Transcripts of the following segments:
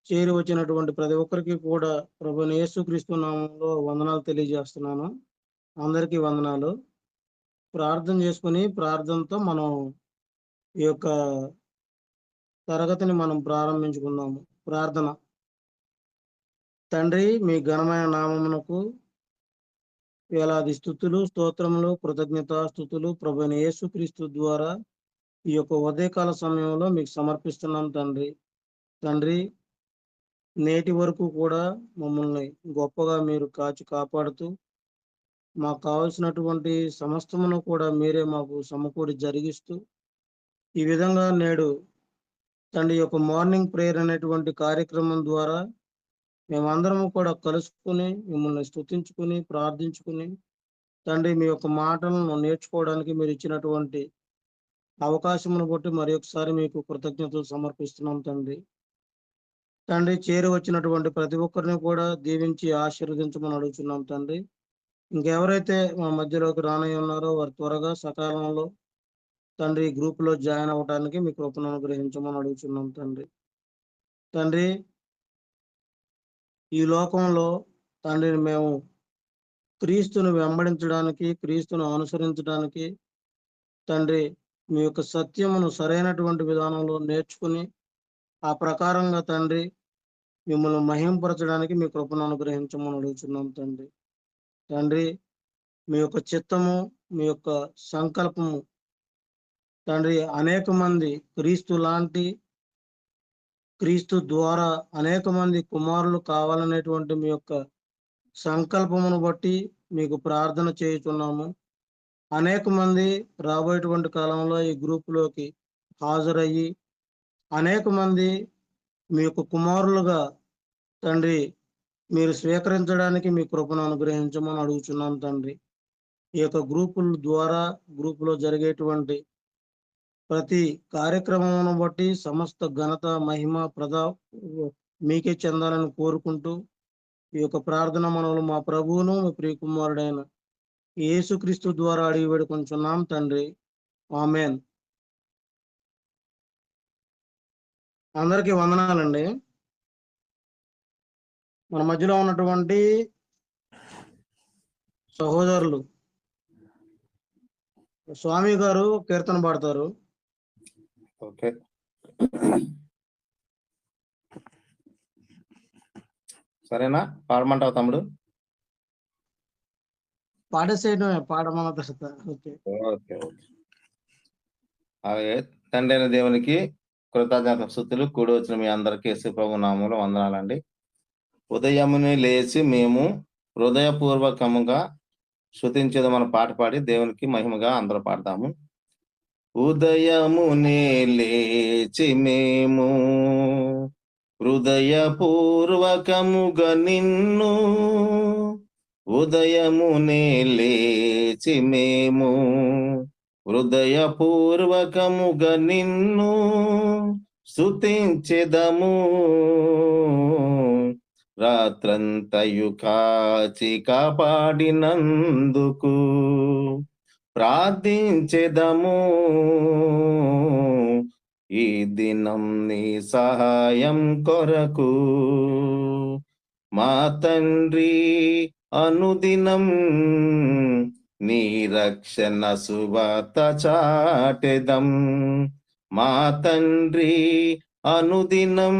చేరి వచ్చినటువంటి ప్రతి ఒక్కరికి కూడా ప్రభువైన యేసుక్రీస్తు నామంలో వందనాలు తెలియజేస్తున్నాను. అందరికీ వందనాలు. ప్రార్థన చేసుకుని ప్రార్థనతో మనం ఈ యొక్క తరగతిని మనం ప్రారంభించుకుందాము. ప్రార్థన. తండ్రి, మీ ఘనమైన నామమునకు వేలాది స్తుతులు, స్తోత్రములు, కృతజ్ఞతాస్తుతులు ప్రభువైన యేసుక్రీస్తు ద్వారా ఈ యొక్క ఉదయకాల సమయంలో మీకు సమర్పిస్తున్నాం తండ్రి. తండ్రి, నేటి వరకు కూడా మమ్మల్ని గొప్పగా మీరు కాచి కాపాడుతూ మాకు కావలసినటువంటి సమస్తమును కూడా మీరే మాకు సమకూడి జరిగిస్తూ ఈ విధంగా నేడు తండ్రి యొక్క మార్నింగ్ ప్రేయర్ అనేటువంటి కార్యక్రమం ద్వారా మేమందరము కూడా కలుసుకుని మిమ్మల్ని స్తుతించుకుని ప్రార్థించుకుని తండ్రి మీ యొక్క మాటలను నేర్చుకోవడానికి మీరు ఇచ్చినటువంటి అవకాశమును బట్టి మరి ఒకసారి మీకు కృతజ్ఞతలు సమర్పిస్తున్నాం తండ్రి. తండ్రి, చేరి వచ్చినటువంటి ప్రతి ఒక్కరిని కూడా దీవించి ఆశీర్వదించమని అడుగుతున్నాం తండ్రి. ఇంకెవరైతే మా మధ్యలోకి రానై ఉన్నారో వారు త్వరగా సకాలంలో తండ్రి గ్రూప్ లో జాయిన్ అవ్వడానికి మీ కృపను అనుగ్రహించమని అడుగుతున్నాం తండ్రి. తండ్రి, ఈ లోకంలో తండ్రి మేము క్రీస్తును వెంబడించడానికి, క్రీస్తును అనుసరించడానికి తండ్రి మీ యొక్క సత్యమును సరైనటువంటి విధానంలో నేర్చుకుని ఆ ప్రకారంగా తండ్రి మిమ్మల్ని మహింపరచడానికి మీ కృపను అనుగ్రహించమని అడుగుతున్నాం తండ్రి. తండ్రి, మీ యొక్క చిత్తము, మీ యొక్క సంకల్పము తండ్రి అనేక మంది క్రీస్తు ద్వారా అనేక మంది కుమారులు కావాలనేటువంటి మీ యొక్క సంకల్పమును బట్టి మీకు ప్రార్థన చేయుచున్నాము. అనేక మంది రాబోయేటువంటి కాలంలో ఈ గ్రూపులోకి హాజరయ్యి అనేక మంది మీ యొక్క కుమారులుగా తండ్రి మీరు స్వీకరించడానికి మీ కృపను అనుగ్రహించమని అడుగుచున్నాం తండ్రి. ఈ యొక్క గ్రూపులో జరిగేటువంటి ప్రతి కార్యక్రమమును బట్టి సమస్త ఘనత, మహిమ, మీకే చెందాలని కోరుకుంటూ ఈ యొక్క ప్రార్థన మనవులు మా ప్రభువును మీ ప్రియకుమారుడైన యేసుక్రీస్తు ద్వారా అడిగి వేడుకొంచున్నాం తండ్రి. ఆమేన్. అందరికీ వందనాలండి. మన మధ్యలో ఉన్నటువంటి సహోదరులు స్వామి గారు కీర్తన పాడతారు. ఓకే, సరేనా? పాడమంటావు తమ్ముడు? పాడేసేయడమే, పాడమన్న తర్వాత. Okay okay okay. అలాగే తండ్రి అయిన దేవునికి కృతజ్ఞత స్తుతులు. కూడి వచ్చిన మీ అందరికీ యేసు ప్రభు నామములో వందనాలండి. ఉదయమునే లేచి మేము హృదయపూర్వకముగా స్తుతించేది మన పాట పాడి దేవునికి మహిమగా అందరూ పాడతాము. ఉదయమునే లేచి మేము హృదయపూర్వకముగా నిన్ను, ఉదయమునే లేచి మేము హృదయపూర్వకముగా నిన్ను స్తుతించెదము, రాత్రంతయు కాచి కాపాడినందుకు ప్రార్థించెదము. ఈ దినం నీ సహాయం కొరకు మా తండ్రి అనుదినం నీ రక్షణ సువార్త చాటెదం. మా తండ్రి అనుదినం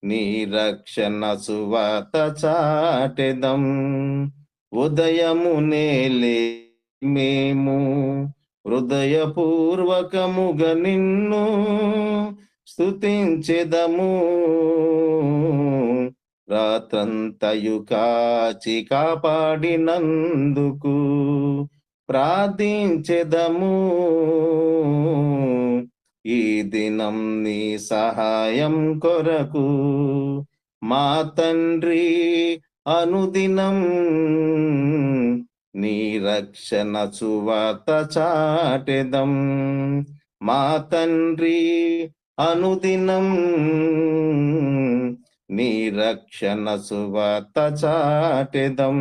నీ రక్షణ సువార్త చాటెదం. ఉదయమునే మేము హృదయపూర్వకముగా నిన్ను స్తుతించెదము, రాత్రంతయు కాచి కాపాడినందుకు ప్రార్థించెదము. ఈ దినం నీ సహాయం కొరకు మా తండ్రి అనుదినం నీ రక్షణ సువార్త చాటెదం. మా తండ్రి అనుదినం నీ రక్షణ సువార్త చాటెదం.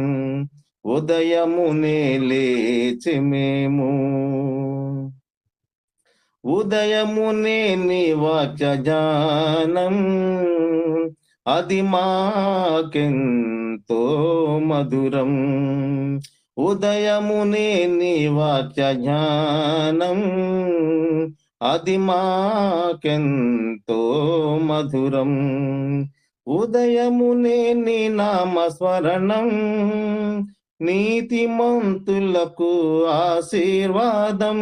ఉదయమునే లేచి మేము ఉదయమునే నీ వాక్య జ్ఞానం అది మాకెంతో మధురం. ఉదయమునే నీ వాక్య జ్ఞానం అది మాకెంతో మధురం. ఉదయమునే నీ నామస్మరణం నీతిమంతులకు ఆశీర్వాదం.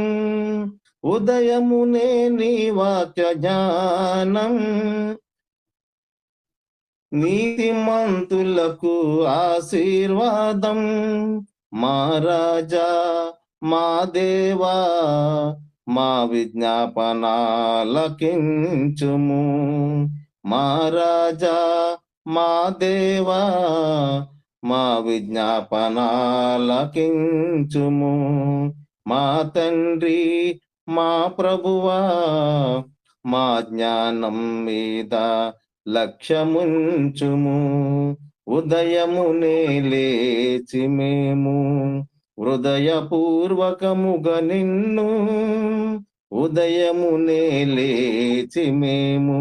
ఉదయమునే నీ వాక్య జ్ఞానం నీతిమంతులకు ఆశీర్వాదం. మా రాజా మా దేవా మా విజ్ఞాపనాలకించుము. మా రాజా మా దేవా మా విజ్ఞాపనాలకించుము. మా తండ్రి మా ప్రభువా మా జ్ఞానం మీద లక్ష్యముంచుము. ఉదయమునే లేచి మేము హృదయపూర్వకముగా నిన్ను ఉదయమునే లేచి మేము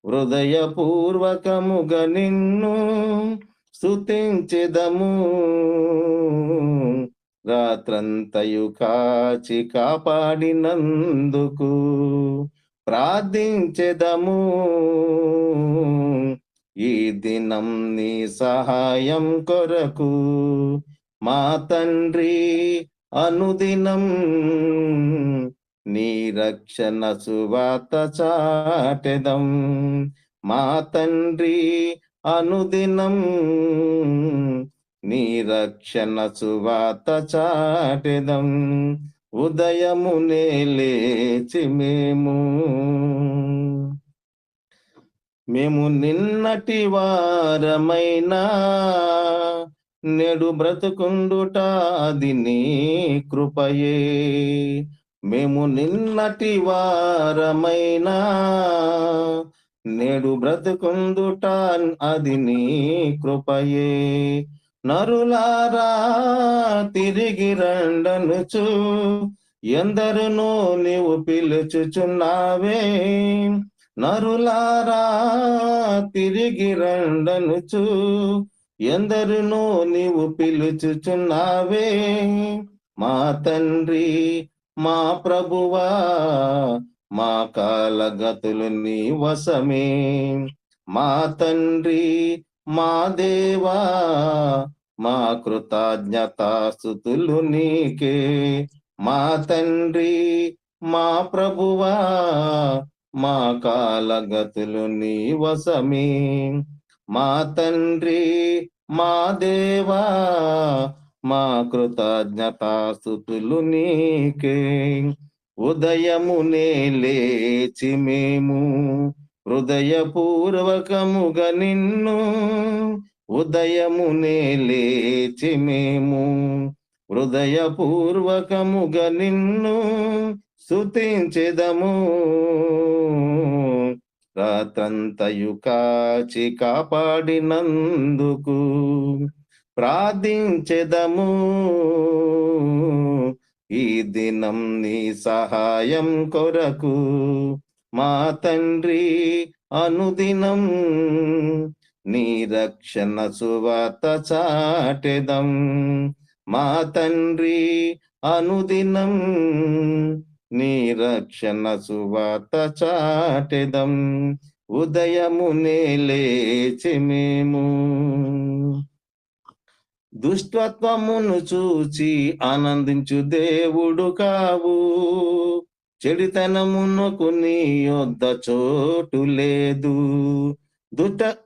హృదయపూర్వకముగా నిన్ను స్తుతించెదము. రాత్రంతయు కాచి కాపాడినందుకు ప్రార్థించెదము. ఈ దినం నీ సహాయం కొరకు మా తండ్రి అనుదినం నీ రక్షణ సువార్త చాటెదం. మా తండ్రి అనుదినం నీ రక్షణ సువార్త చాటెదం. ఉదయమునే లేచి మేము నిన్నటి వారమైనా నేడు బ్రతుకుండుట అది నీ కృపయే. మేము నిన్నటి వారమైనా నేడు బ్రతుకుందుట అది నీ కృపయే. నరులారా తిరిగి రండనుచు ఎందరునో నీవు పిలుచుచున్నావే. నరులారా తిరిగి రండనుచు ఎందరునో నీవు పిలుచుచున్నావే. మా తండ్రి మా ప్రభువా మా కాలగతులు నీ వశమే. మా తండ్రి మా దేవా మా కృతజ్ఞతాస్తుతులు నీకే. మా తండ్రి మా ప్రభువా మా కాలగతులు నీ వశమే. మా తండ్రి మా దేవా మా కృతజ్ఞతాస్తుతులు నీకే. ఉదయమునే లేచి మేము హృదయపూర్వకముగా నిన్ను ఉదయమునే లేచి మేము హృదయపూర్వకముగా నిన్ను స్తుతించెదము. రాత్రంతయు కాచి కాపాడినందుకు ప్రార్థించెదము. ఈ దినం నీ సహాయం కొరకు మా తండ్రి అనుదినం నీ రక్షణ సువార్త చాటెదం. మా తండ్రి అనుదినం నీ రక్షణ సువార్త చాటెదం. ఉదయమునే లేచి మేము దుష్టత్వమును చూచి ఆనందించు దేవుడు కావు. చెడితనమునకు నీ యొద్ద చోటు లేదు.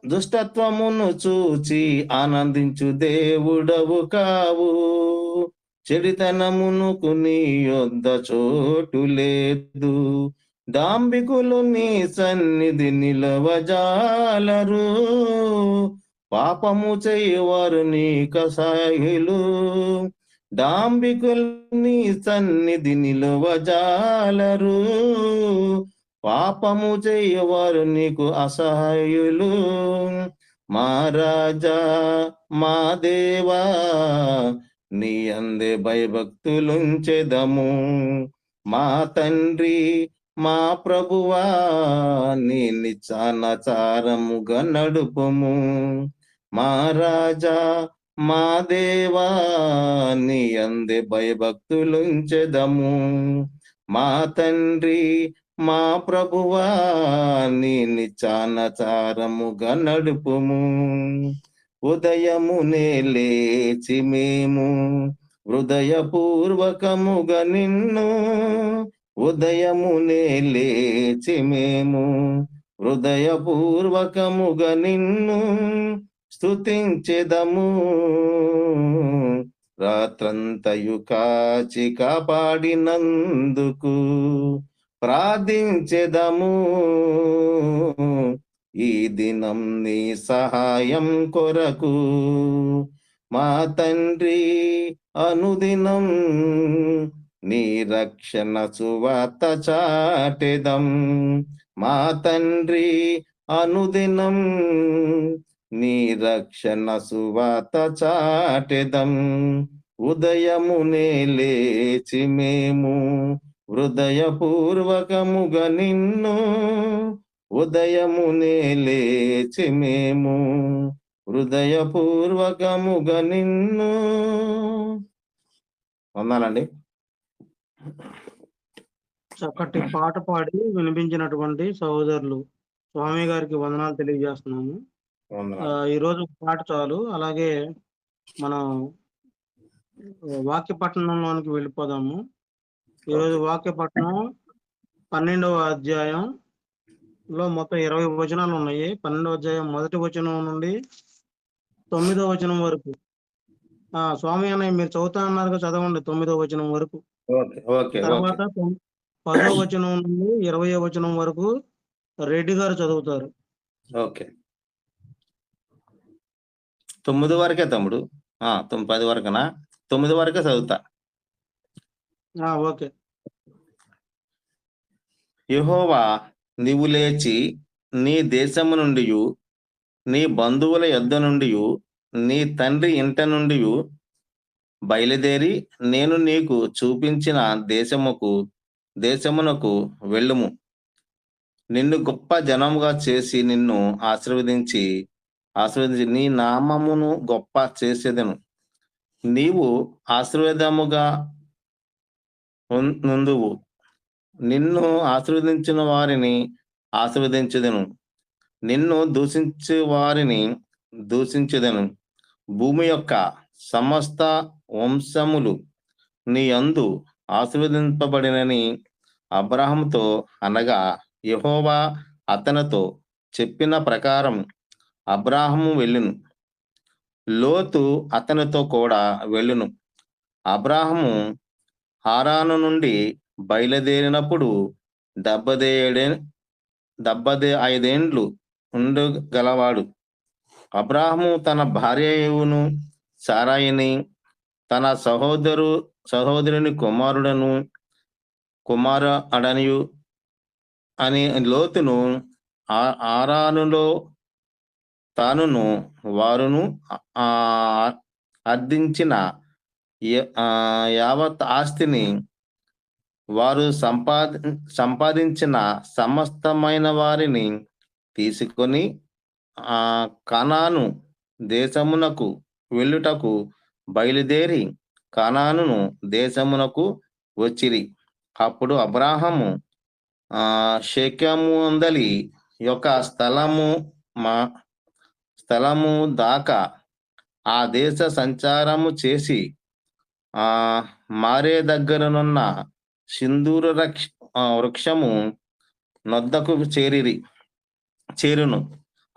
దుష్టత్వమును చూచి ఆనందించు దేవుడవు కావు. చెడితనమునకు నీ యొద్ద చోటు లేదు. డాంబికులు నీ సన్నిధి నిలవజాలరు. పాపము చేయవారు నీ కసాయిలు. డాంబికులు నీ సన్నిధి నిలవజాలరు. పాపము చేయవారు నీకు అసహాయులు. మా రాజా మా దేవా నీ అందే భయభక్తులుంచెదము. మా తండ్రి మా ప్రభువా నీ నిచ్చానచారముగా నడుపుము. మా రాజా మా దేవా నీ అందే భయభక్తులుంచెదము. మా తండ్రి మా ప్రభువా నీ నిచ్చానచారముగా నడుపుము. ఉదయమునే లేచి మేము హృదయపూర్వకముగా నిన్ను, ఉదయమునే లేచి మేము హృదయపూర్వకముగా నిన్ను స్తుతించెదము. రాత్రంతయు కాచి కాపాడినందుకు ప్రార్థించెదము. ఈ దినం నీ సహాయం కొరకు మా తండ్రి అనుదినం నీ రక్షణ సువార్త చాటెదం. మా తండ్రి అనుదినం నీ రక్షణ సువార్త చాటెదం. ఉదయమునే లేచి మేము హృదయపూర్వకముగా నిన్ను, ఉదయమునే లేచి మేము హృదయపూర్వకముగా నిన్ను. వందాలండి. చక్కటి పాట పాడి వినిపించినటువంటి సహోదరులు స్వామి గారికి వందనాలు తెలియజేస్తున్నాము. ఈరోజు పాట చాలు. అలాగే మనం వాక్య పట్టణంలోనికి వెళ్ళిపోదాము. ఈరోజు వాక్య పట్టణం 12వ అధ్యాయంలో మొత్తం 20 వచనాలు ఉన్నాయి. 12వ అధ్యాయం 1వ వచనం నుండి 9వ వచనం వరకు. స్వామి అన్నయ్య మీరు చదువుతా అన్నారు, చదవండి 9వ వచనం వరకు. తర్వాత 10వ వచనం నుండి 20వ వచనం వరకు రెడ్డి గారు చదువుతారు. ఓకే, 9 వరకే తమ్ముడు. 10 వరకునా? 9 వరకే చదువుతా. ఓకే. యెహోవా నీవు లేచి నీ దేశము నుండి, నీ బంధువుల యొద్ద నుండి, నీ తండ్రి ఇంట నుండి బయలుదేరి నేను నీకు చూపించిన దేశమునకు వెళ్ళుము. నిన్ను గొప్ప జనముగా చేసి నిన్ను ఆశీర్వదించి నీ నామమును గొప్ప చేసేదను. నీవు ఆశీర్వాదముగా నుందువు. నిన్ను ఆశీర్వదించిన వారిని ఆశీర్వదించెదను, నిన్ను దూషించే వారిని దూషించెదను. భూమి యొక్క సమస్త వంశములు నీ యందు ఆశీర్వదింపబడినని అబ్రాహాముతో అనగా, యెహోవా అతనితో చెప్పిన ప్రకారం అబ్రాహాము వెళ్ళును. లోతు అతనితో కూడా వెళ్ళును. అబ్రాహాము హారాను నుండి బయలుదేరినప్పుడు 75 ఏండ్లు ఉండగలవాడు. అబ్రాహాము తన భార్యను సారాయిని, తన సహోదరుని కుమారుడనియు అని లోతును హారానులో తానును వారును అర్థించిన యావత్ ఆస్తిని, వారు సంపాదించిన సమస్తమైన వారిని తీసుకొని కనాను దేశమునకు వెళ్ళుటకు బయలుదేరి కనాను దేశమునకు వచ్చిరి. అప్పుడు అబ్రాహాము షెకెము అందలి యొక్క స్థలము దాకా ఆ దేశ సంచారము చేసి మారే దగ్గరనున్న సింధూర వృక్షము నొద్దకు చేరును.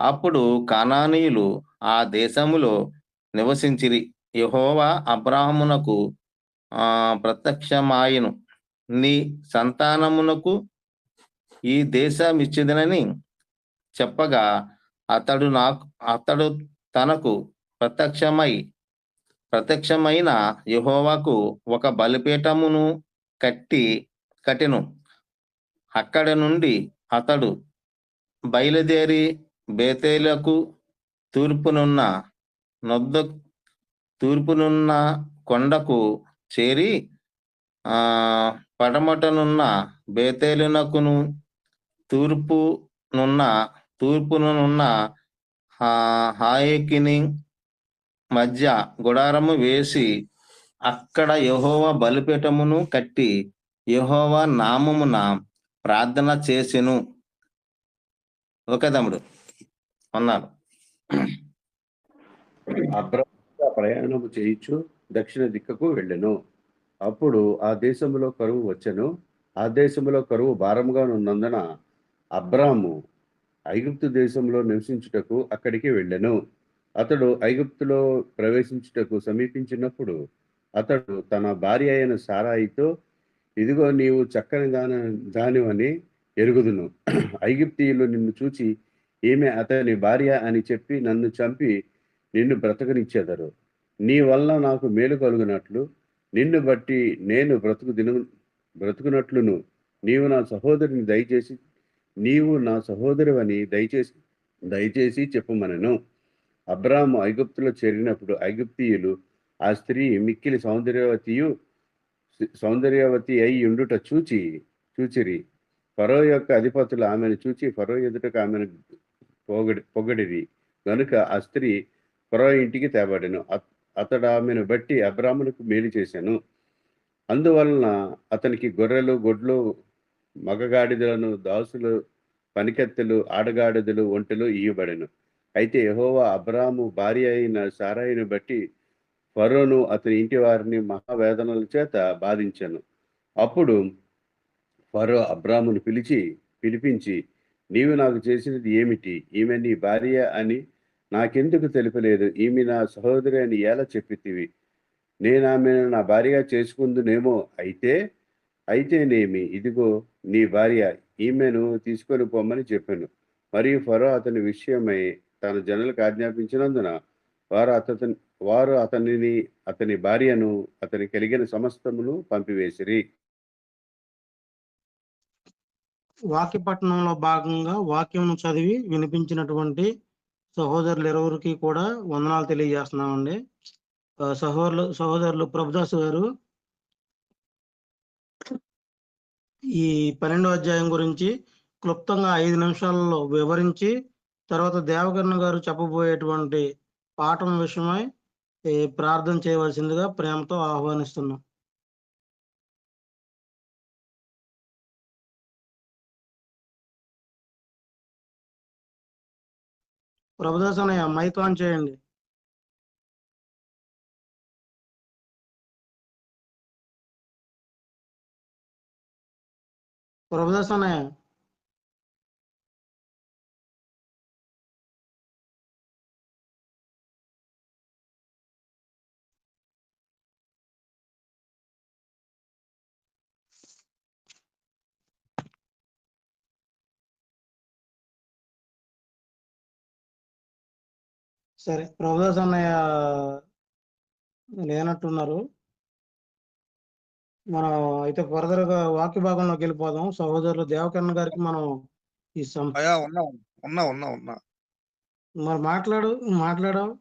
అప్పుడు కానానీయులు ఆ దేశములో నివసించిరి. యెహోవా అబ్రాహామునకు ప్రత్యక్షమాయెను, నీ సంతానమునకు ఈ దేశం ఇచ్చిదనని చెప్పగా, అతడు తనకు ప్రత్యక్షమైన యెహోవాకు ఒక బలిపీఠమును కట్టెను. అక్కడ నుండి అతడు బయలుదేరి బేతేలకు తూర్పునున్న కొండకు చేరి పడమటనున్న బేతేలునకును తూర్పునున్న హాయికిని మధ్య గుడారము వేసి అక్కడ యెహోవా బలిపీఠమును కట్టి యెహోవా నామమున ప్రార్థన చేసెను. ఓకే తమ్ముడు అన్నారు. అబ్రాము ప్రయాణము చేయించు దక్షిణ దిక్కుకు వెళ్ళెను. అప్పుడు ఆ దేశంలో కరువు వచ్చెను. ఆ దేశంలో కరువు భారముగా ఉన్నందున అబ్రాము ఐగుప్తు దేశంలో నివసించుటకు అక్కడికి వెళ్ళెను. అతడు ఐగుప్తులో ప్రవేశించుటకు సమీపించినప్పుడు అతడు తన భార్య అయిన సారాయితో, ఇదిగో నీవు చక్కని దానివని ఎరుగుదును. ఐగుప్తీయులు నిన్ను చూచి ఈమె అతని భార్య అని చెప్పి నన్ను చంపి నిన్ను బ్రతకనిచ్చెదరు. నీ వల్ల నాకు మేలు కలుగునట్లు నిన్ను బట్టి నేను బ్రతుకునట్లును నీవు నా సహోదరివని దయచేసి చెప్పమనెను. అబ్రాము ఐగుప్తులో చేరినప్పుడు ఐగుప్తీయులు ఆ స్త్రీ మిక్కిలి సౌందర్యవతి అయి ఉండుట చూచిరి. ఫరో యొక్క అధిపతులు ఆమెను చూచి ఫరో ఎదుటకు ఆమెను పొగడిరి గనుక ఆ స్త్రీ ఫరో ఇంటికి తేబడెను. అతడు ఆమెను బట్టి అబ్రామునకు మేలు చేశాను. అందువలన అతనికి గొర్రెలు, గొడ్లు, మగగాడిదలను, దాసులు, పనికత్తెలు, ఆడగాడిదలు, ఒంటెలు ఇయ్యబడెను. అయితే యెహోవా అబ్రాము భార్య అయిన సారాయిని బట్టి ఫరోను అతని ఇంటి వారిని మహావేదనల చేత బాధించెను. అప్పుడు ఫరో అబ్రామును పిలిపించి నీవు నాకు చేసినది ఏమిటి? ఈమె నీ భార్య అని నాకెందుకు తెలుపలేదు? ఈమె నా సహోదరి అని ఎలా చెప్పితివి? నేను ఆమెను నా భార్యగా చేసుకుందునేమో. అయితేనేమి, ఇదిగో నీ భార్య, ఈమెను తీసుకొని పోమని చెప్పాను. మరియు ఫరో అతని విషయమై తన జనులకు ఆజ్ఞాపించినందున వారు అతనిని, అతని భార్యను, అతని కలిగిన సమస్తమును పంపివేసిరి. వాక్య పట్టణంలో భాగంగా వాక్యమును చదివి వినిపించినటువంటి సహోదరులు ఇరువురికి కూడా వందనాలు తెలియజేస్తున్నామండి. సహోదరులు ప్రభుదాస్ గారు ఈ 12వ అధ్యాయం గురించి క్లుప్తంగా 5 నిమిషాలలో వివరించి తర్వాత దేవకర్ణ గారు చెప్పబోయేటువంటి పాఠం విషయమై ప్రార్థన చేయవలసిందిగా ప్రేమతో ఆహ్వానిస్తున్నాం. ప్రభుదాస్ అన్నయ్య మైక్ ఆన్ చేయండి. ప్రభుదాస్ అన్నయ్య సరే, ప్రభుదాస్ అన్నయ్య లేనట్టున్నారు. మనం అయితే ఫర్దర్ గా వాక్య భాగంలోకి వెళ్ళిపోదాం. సహోదరులు దేవకర్ణ గారికి మనం ఉన్నా మరి మాట్లాడావు.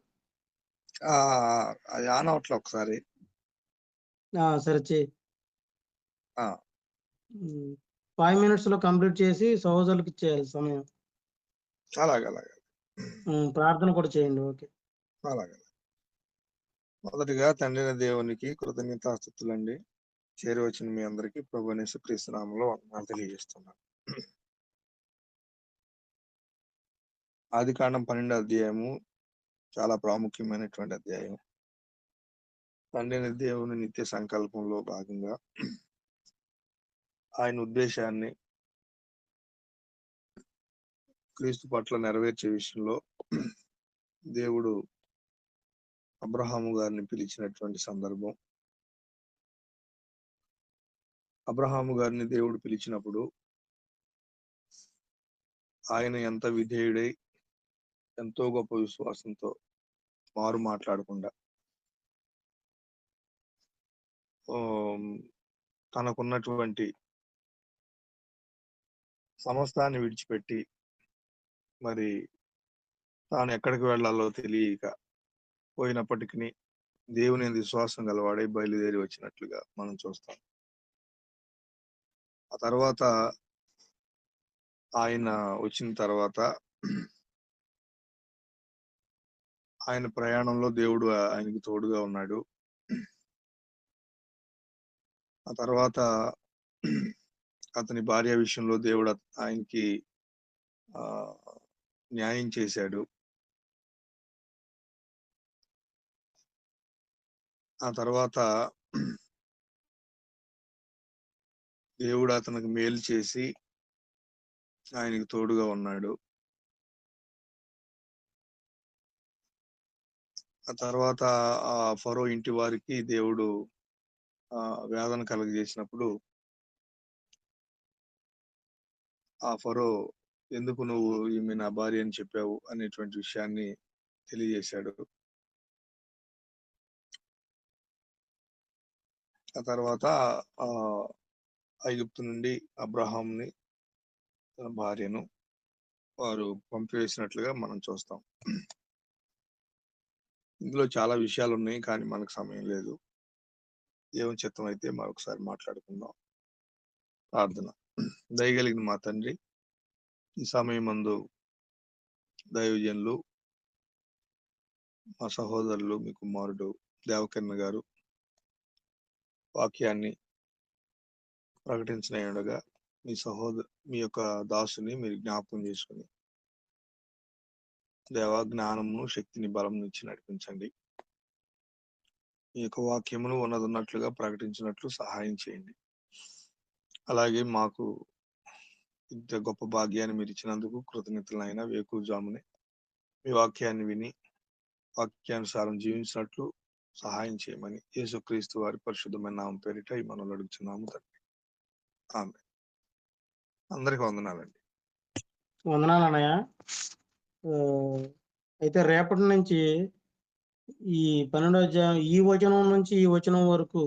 అది ఆన్ అవట్లే ఒకసారి. సరే చెయ్యి. 5 minutes లో కంప్లీట్ చేసి సహోదరులకు ఇచ్చేయాలి సమయం. అలాగే ప్రార్థన కూడా చేయండి. ఓకే, అలాగే. మొదటిగా తండ్రి దేవునికి కృతజ్ఞతాస్తుతులండి. చేరి వచ్చిన మీ అందరికీ ప్రభువైన యేసుక్రీస్తు నామములో వందనాలు తెలియజేస్తున్నాను. ఆదికాండం 12వ అధ్యాయము చాలా ప్రాముఖ్యమైనటువంటి అధ్యాయం. తండ్రి దేవుని నిత్య సంకల్పంలో భాగంగా ఆయన ఉద్దేశాన్ని క్రీస్తు పట్ల నెరవేర్చే విషయంలో దేవుడు అబ్రహాము గారిని పిలిచినటువంటి సందర్భం. అబ్రహాము గారిని దేవుడు పిలిచినప్పుడు ఆయన ఎంత విధేయుడై ఎంతో గొప్ప విశ్వాసంతో మారు మాట్లాడకుండా తనకున్నటువంటి సమస్తాన్ని విడిచిపెట్టి మరి తాను ఎక్కడికి వెళ్లాలో తెలియక పోయినప్పటికీ దేవుని విశ్వాసం గలవాడై బయలుదేరి వచ్చినట్లుగా మనం చూస్తాం. ఆ తర్వాత ఆయన వచ్చిన తర్వాత ఆయన ప్రయాణంలో దేవుడు ఆయనకి తోడుగా ఉన్నాడు. ఆ తర్వాత అతని భార్య విషయంలో దేవుడు ఆయనకి న్యాయం చేశాడు. ఆ తర్వాత దేవుడు అతనికి మేలు చేసి ఆయనకి తోడుగా ఉన్నాడు. ఆ తర్వాత ఆ ఫరో ఇంటి వారికి దేవుడు వేదన కలుగజేసినప్పుడు ఆ ఫరో ఎందుకు నువ్వు ఈమె నా భార్య అని చెప్పావు అనేటువంటి విషయాన్ని తెలియజేశాడు. ఆ తర్వాత ఐగుప్తు నుండి అబ్రహాంని తన భార్యను వారు పంపివేసినట్లుగా మనం చూస్తాం. ఇందులో చాలా విషయాలు ఉన్నాయి, కానీ మనకు సమయం లేదు. దేవుని చిత్తం అయితే మరొకసారి మాట్లాడుకుందాం. ప్రార్థన. దయగలిగిన మా తండ్రి, ఈ సమయం మందు దైవజనులు, మా సహోదరులు, మీ కుమారుడు దేవకర్ణ గారు వాక్యాన్ని ప్రకటించిన ఉండగా మీ యొక్క దాసుని మీరు జ్ఞాపకం చేసుకుని దేవ జ్ఞానమును శక్తిని బలం నుంచి నడిపించండి. మీ యొక్క వాక్యమును ఉన్నదన్నట్లుగా ప్రకటించినట్లు సహాయం చేయండి. అలాగే మాకు ఇంత గొప్ప భాగ్యాన్ని మీరు ఇచ్చినందుకు కృతజ్ఞతలైనా వేకువజామునే మీ వాక్యాన్ని విని వాక్యానుసారం జీవించినట్లు సహాయం చేయమని యేసుక్రీస్తు వారి పరిశుద్ధమైన నామం పేరిట ఈ మనల్ని అడుగుతున్నాము తండ్రి. ఆమె. అందరికి వందనాలండి. వందనాలు అన్నయ్య. అయితే రేపటి నుంచి ఈ 12వ అధ్యాయం ఈ వచనం నుంచి ఈ వచనం వరకు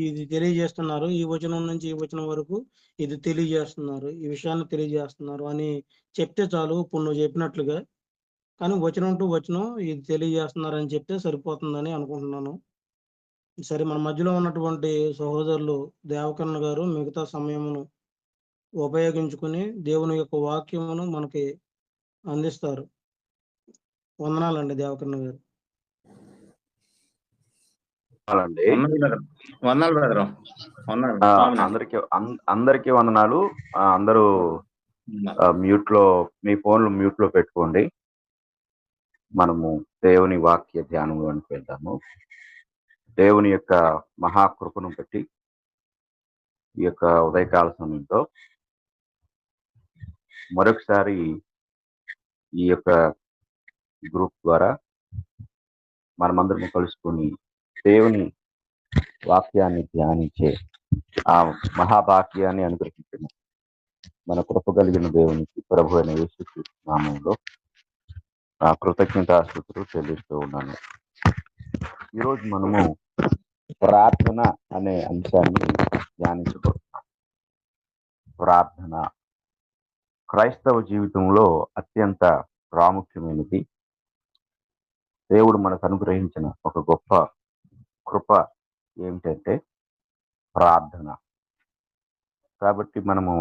ఇది తెలియజేస్తున్నారు. ఈ వచనం నుంచి ఈ వచనం వరకు ఇది తెలియజేస్తున్నారు, ఈ విషయాన్ని తెలియజేస్తున్నారు అని చెప్తే చాలు. ఇప్పుడు నువ్వు చెప్పినట్లుగా, కానీ వచనం టు వచనం ఇది తెలియజేస్తున్నారని చెప్తే సరిపోతుందని అనుకుంటున్నాను. సరే, మన మధ్యలో ఉన్నటువంటి సహోదరులు దేవకర్ణ గారు మిగతా సమయమును ఉపయోగించుకుని దేవుని యొక్క వాక్యమును మనకి అందిస్తారు. వందనాలండి దేవకర్ణ గారు. వందనాలు బ్రదర్. అందరికీ వందనాలు. అందరూ మీ ఫోన్లు మ్యూట్ లో పెట్టుకోండి. మనము దేవుని వాక్య ధ్యానంలోనికి వెళ్దాము. దేవుని యొక్క మహాకృపను బట్టి ఈ యొక్క ఉదయకాల సమయంలో మరొకసారి ఈ యొక్క గ్రూప్ ద్వారా మనమందరం కలుసుకొని దేవుని వాక్యాన్ని ధ్యానించే ఆ మహాభాగ్యాన్ని అనుగ్రహించిన మన కృప కలిగిన దేవునికి ప్రభు అయిన యేసుక్రీస్తు నామములో కృతజ్ఞతాస్తుతులు చెల్లిస్తూ ఉన్నాను. ఈరోజు మనము ప్రార్థన అనే అంశాన్ని ధ్యానించబోతున్నాం. ప్రార్థన క్రైస్తవ జీవితంలో అత్యంత ప్రాముఖ్యమైనది. దేవుడు మనకు అనుగ్రహించిన ఒక గొప్ప కృప ఏమిటంటే ప్రార్థన. కాబట్టి మనము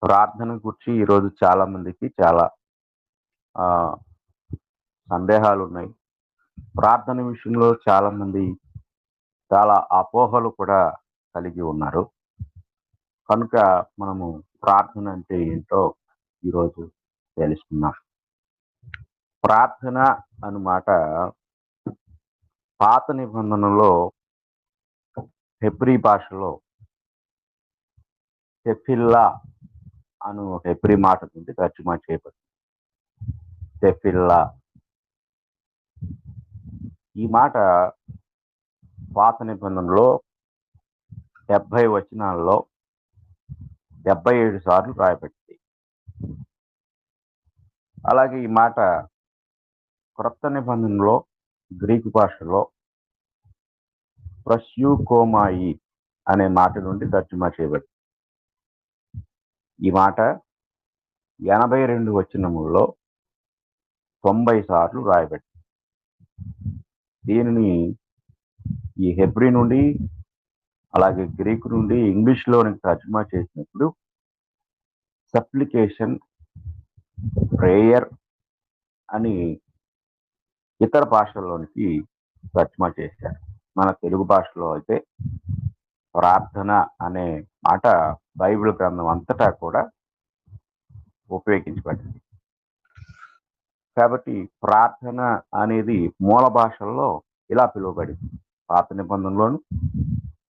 ప్రార్థన గురించి ఈరోజు చాలా మందికి చాలా సందేహాలు ఉన్నాయి. ప్రార్థన విషయంలో చాలా మంది చాలా అపోహలు కూడా కలిగి ఉన్నారు. కనుక మనము ప్రార్థన అంటే ఏంటో ఈరోజు తెలుసుకున్నాం. ప్రార్థన అన్నమాట పాత నిబంధనలో హెబ్రీ భాషలో తెఫిల్లా అను హెబ్రీ మాట నుండి తర్జుమా చేయబడింది. తెఫిల్లా ఈ మాట పాత నిబంధనలో 70 వచనాల్లో 77 సార్లు రాయబడింది. అలాగే ఈ మాట క్రొత్త నిబంధనలో గ్రీకు భాషలో ప్రస్యూకోమాయి అనే మాట నుండి తర్జుమా చేయబడింది. ఈ మాట 82 వచనముల్లో 90 సార్లు రాయబడింది. దీనిని ఈ హెబ్రీ నుండి అలాగే గ్రీకు నుండి ఇంగ్లీష్లోనికి తర్జుమా చేసినప్పుడు సప్లికేషన్, ప్రేయర్ అని ఇతర భాషల్లోనికి తర్జుమా చేశారు. మన తెలుగు భాషలో అయితే ప్రార్థన అనే మాట బైబిల్ గ్రంథం అంతటా కూడా ఉపయోగించబడింది. కాబట్టి ప్రార్థన అనేది మూల భాషల్లో ఇలా పిలువబడింది. పాత నిబంధనలోను,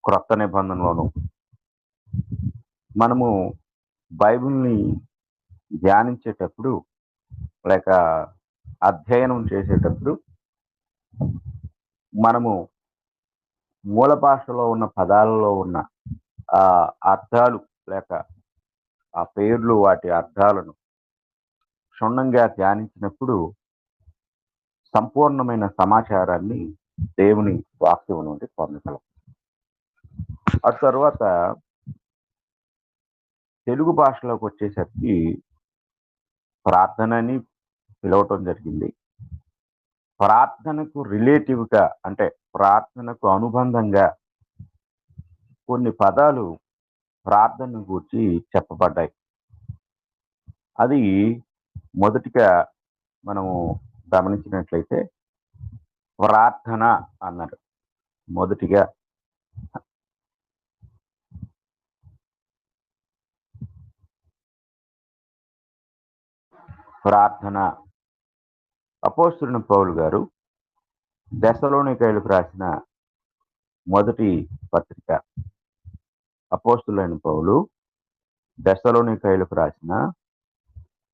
క్రొత్త నిబంధనలోను. మనము బైబిల్ని ధ్యానించేటప్పుడు లేక అధ్యయనం చేసేటప్పుడు మనము మూల భాషలో ఉన్న పదాలలో ఉన్న ఆ అర్థాలు లేక ఆ పేర్లు, వాటి అర్థాలను క్షుణ్ణంగా ధ్యానించినప్పుడు సంపూర్ణమైన సమాచారాన్ని దేవుని వాక్యం నుండి పొందగలం. ఆ తర్వాత తెలుగు భాషలోకి వచ్చేసరికి ప్రార్థనని పిలవటం జరిగింది. ప్రార్థనకు రిలేటివ్గా అంటే ప్రార్థనకు అనుబంధంగా కొన్ని పదాలు ప్రార్థన గురించి చెప్పబడ్డాయి. అది మొదటిగా మనము గమనించినట్లయితే ప్రార్థన అన్నారు. మొదటిగా ప్రార్థన అపోస్తలుడైన పౌలు గారు దెస్సలోనికయులకు రాసిన మొదటి పత్రిక. అపోస్తలుడైన పౌలు దెస్సలోనికయులకు రాసిన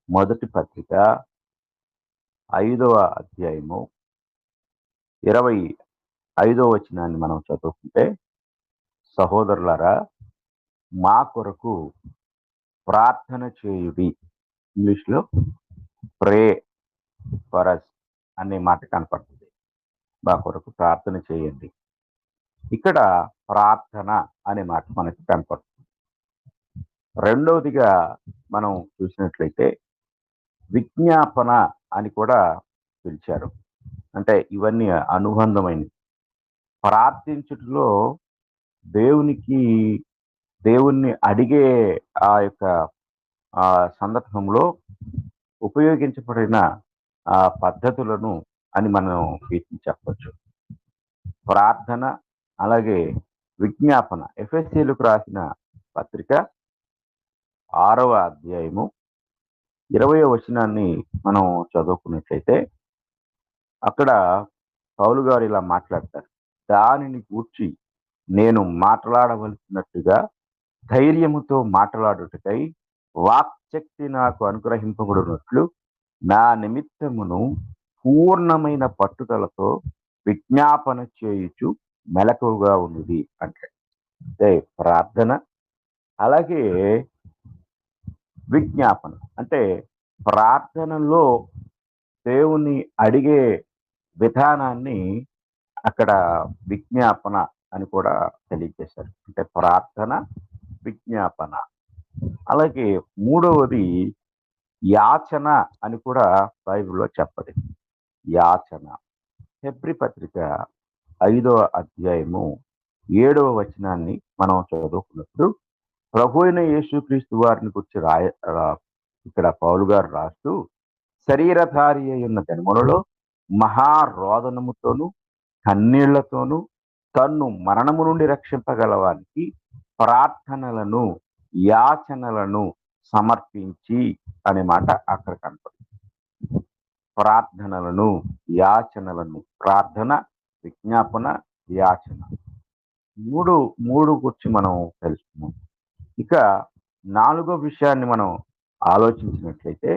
మొదటి పత్రిక 5వ అధ్యాయము 25వ వచనాన్ని మనం చదువుకుంటే, సహోదరులారా మా కొరకు ప్రార్థన చేయుడి. ఇంగ్లీష్లో ప్రే ఫర్ us అనే మాట కనపడుతుంది. మా కొరకు ప్రార్థన చేయండి. ఇక్కడ ప్రార్థన అనే మాట మనకి కనపడుతుంది. రెండవదిగా మనం చూసినట్లయితే విజ్ఞాపన అని కూడా పిలిచారు. అంటే ఇవన్నీ అనుబంధమైనవి. ప్రార్థించుటలో దేవుణ్ణి అడిగే ఆ యొక్క సందర్భంలో ఉపయోగించబడిన పద్ధతులను అని మనం వీటిని చెప్పచ్చు. ప్రార్థన అలాగే విజ్ఞాపన. ఎఫెసీయులకు రాసిన పత్రిక 6వ అధ్యాయము 20వ వచనాన్ని మనం చదువుకున్నట్లయితే అక్కడ పౌలు గారు ఇలా మాట్లాడతారు. దానిని గూర్చి నేను మాట్లాడవలసినట్టుగా ధైర్యముతో మాట్లాడుటకై వాక్శక్తి నాకు అనుగ్రహింపబడినట్లు నా నిమిత్తమును పూర్ణమైన పట్టుదలతో విజ్ఞాపన చేయుచు మెలకువగా ఉన్నది అంటే ప్రార్థన అలాగే విజ్ఞాపన. అంటే ప్రార్థనలో దేవుని అడిగే విధానాన్ని అక్కడ విజ్ఞాపన అని కూడా తెలియజేశారు. అంటే ప్రార్థన, విజ్ఞాపన. అలాగే మూడవది యాచన అని కూడా బైబిల్లో చెప్పబడింది. యాచన. హెబ్రీ పత్రిక 5వ అధ్యాయము 7వ వచనాన్ని మనం చదువుకున్నప్పుడు ప్రభు అయిన యేసుక్రీస్తు వారిని గురించి ఇక్కడ పౌలు గారు రాస్తూ, శరీరధారి అయిన దినములలో మహారోదనముతోను కన్నీళ్లతోనూ తన్ను మరణము నుండి రక్షింపగలవానికి ప్రార్థనలను యాచనలను సమర్పించి అనే మాట అక్కడ కనపడుతుంది. ప్రార్థనలను యాచనలను, ప్రార్థన, విజ్ఞాపన, యాచన మూడు గురించి మనం తెలుసుకున్నాం. ఇక 4వ విషయాన్ని మనం ఆలోచించినట్లయితే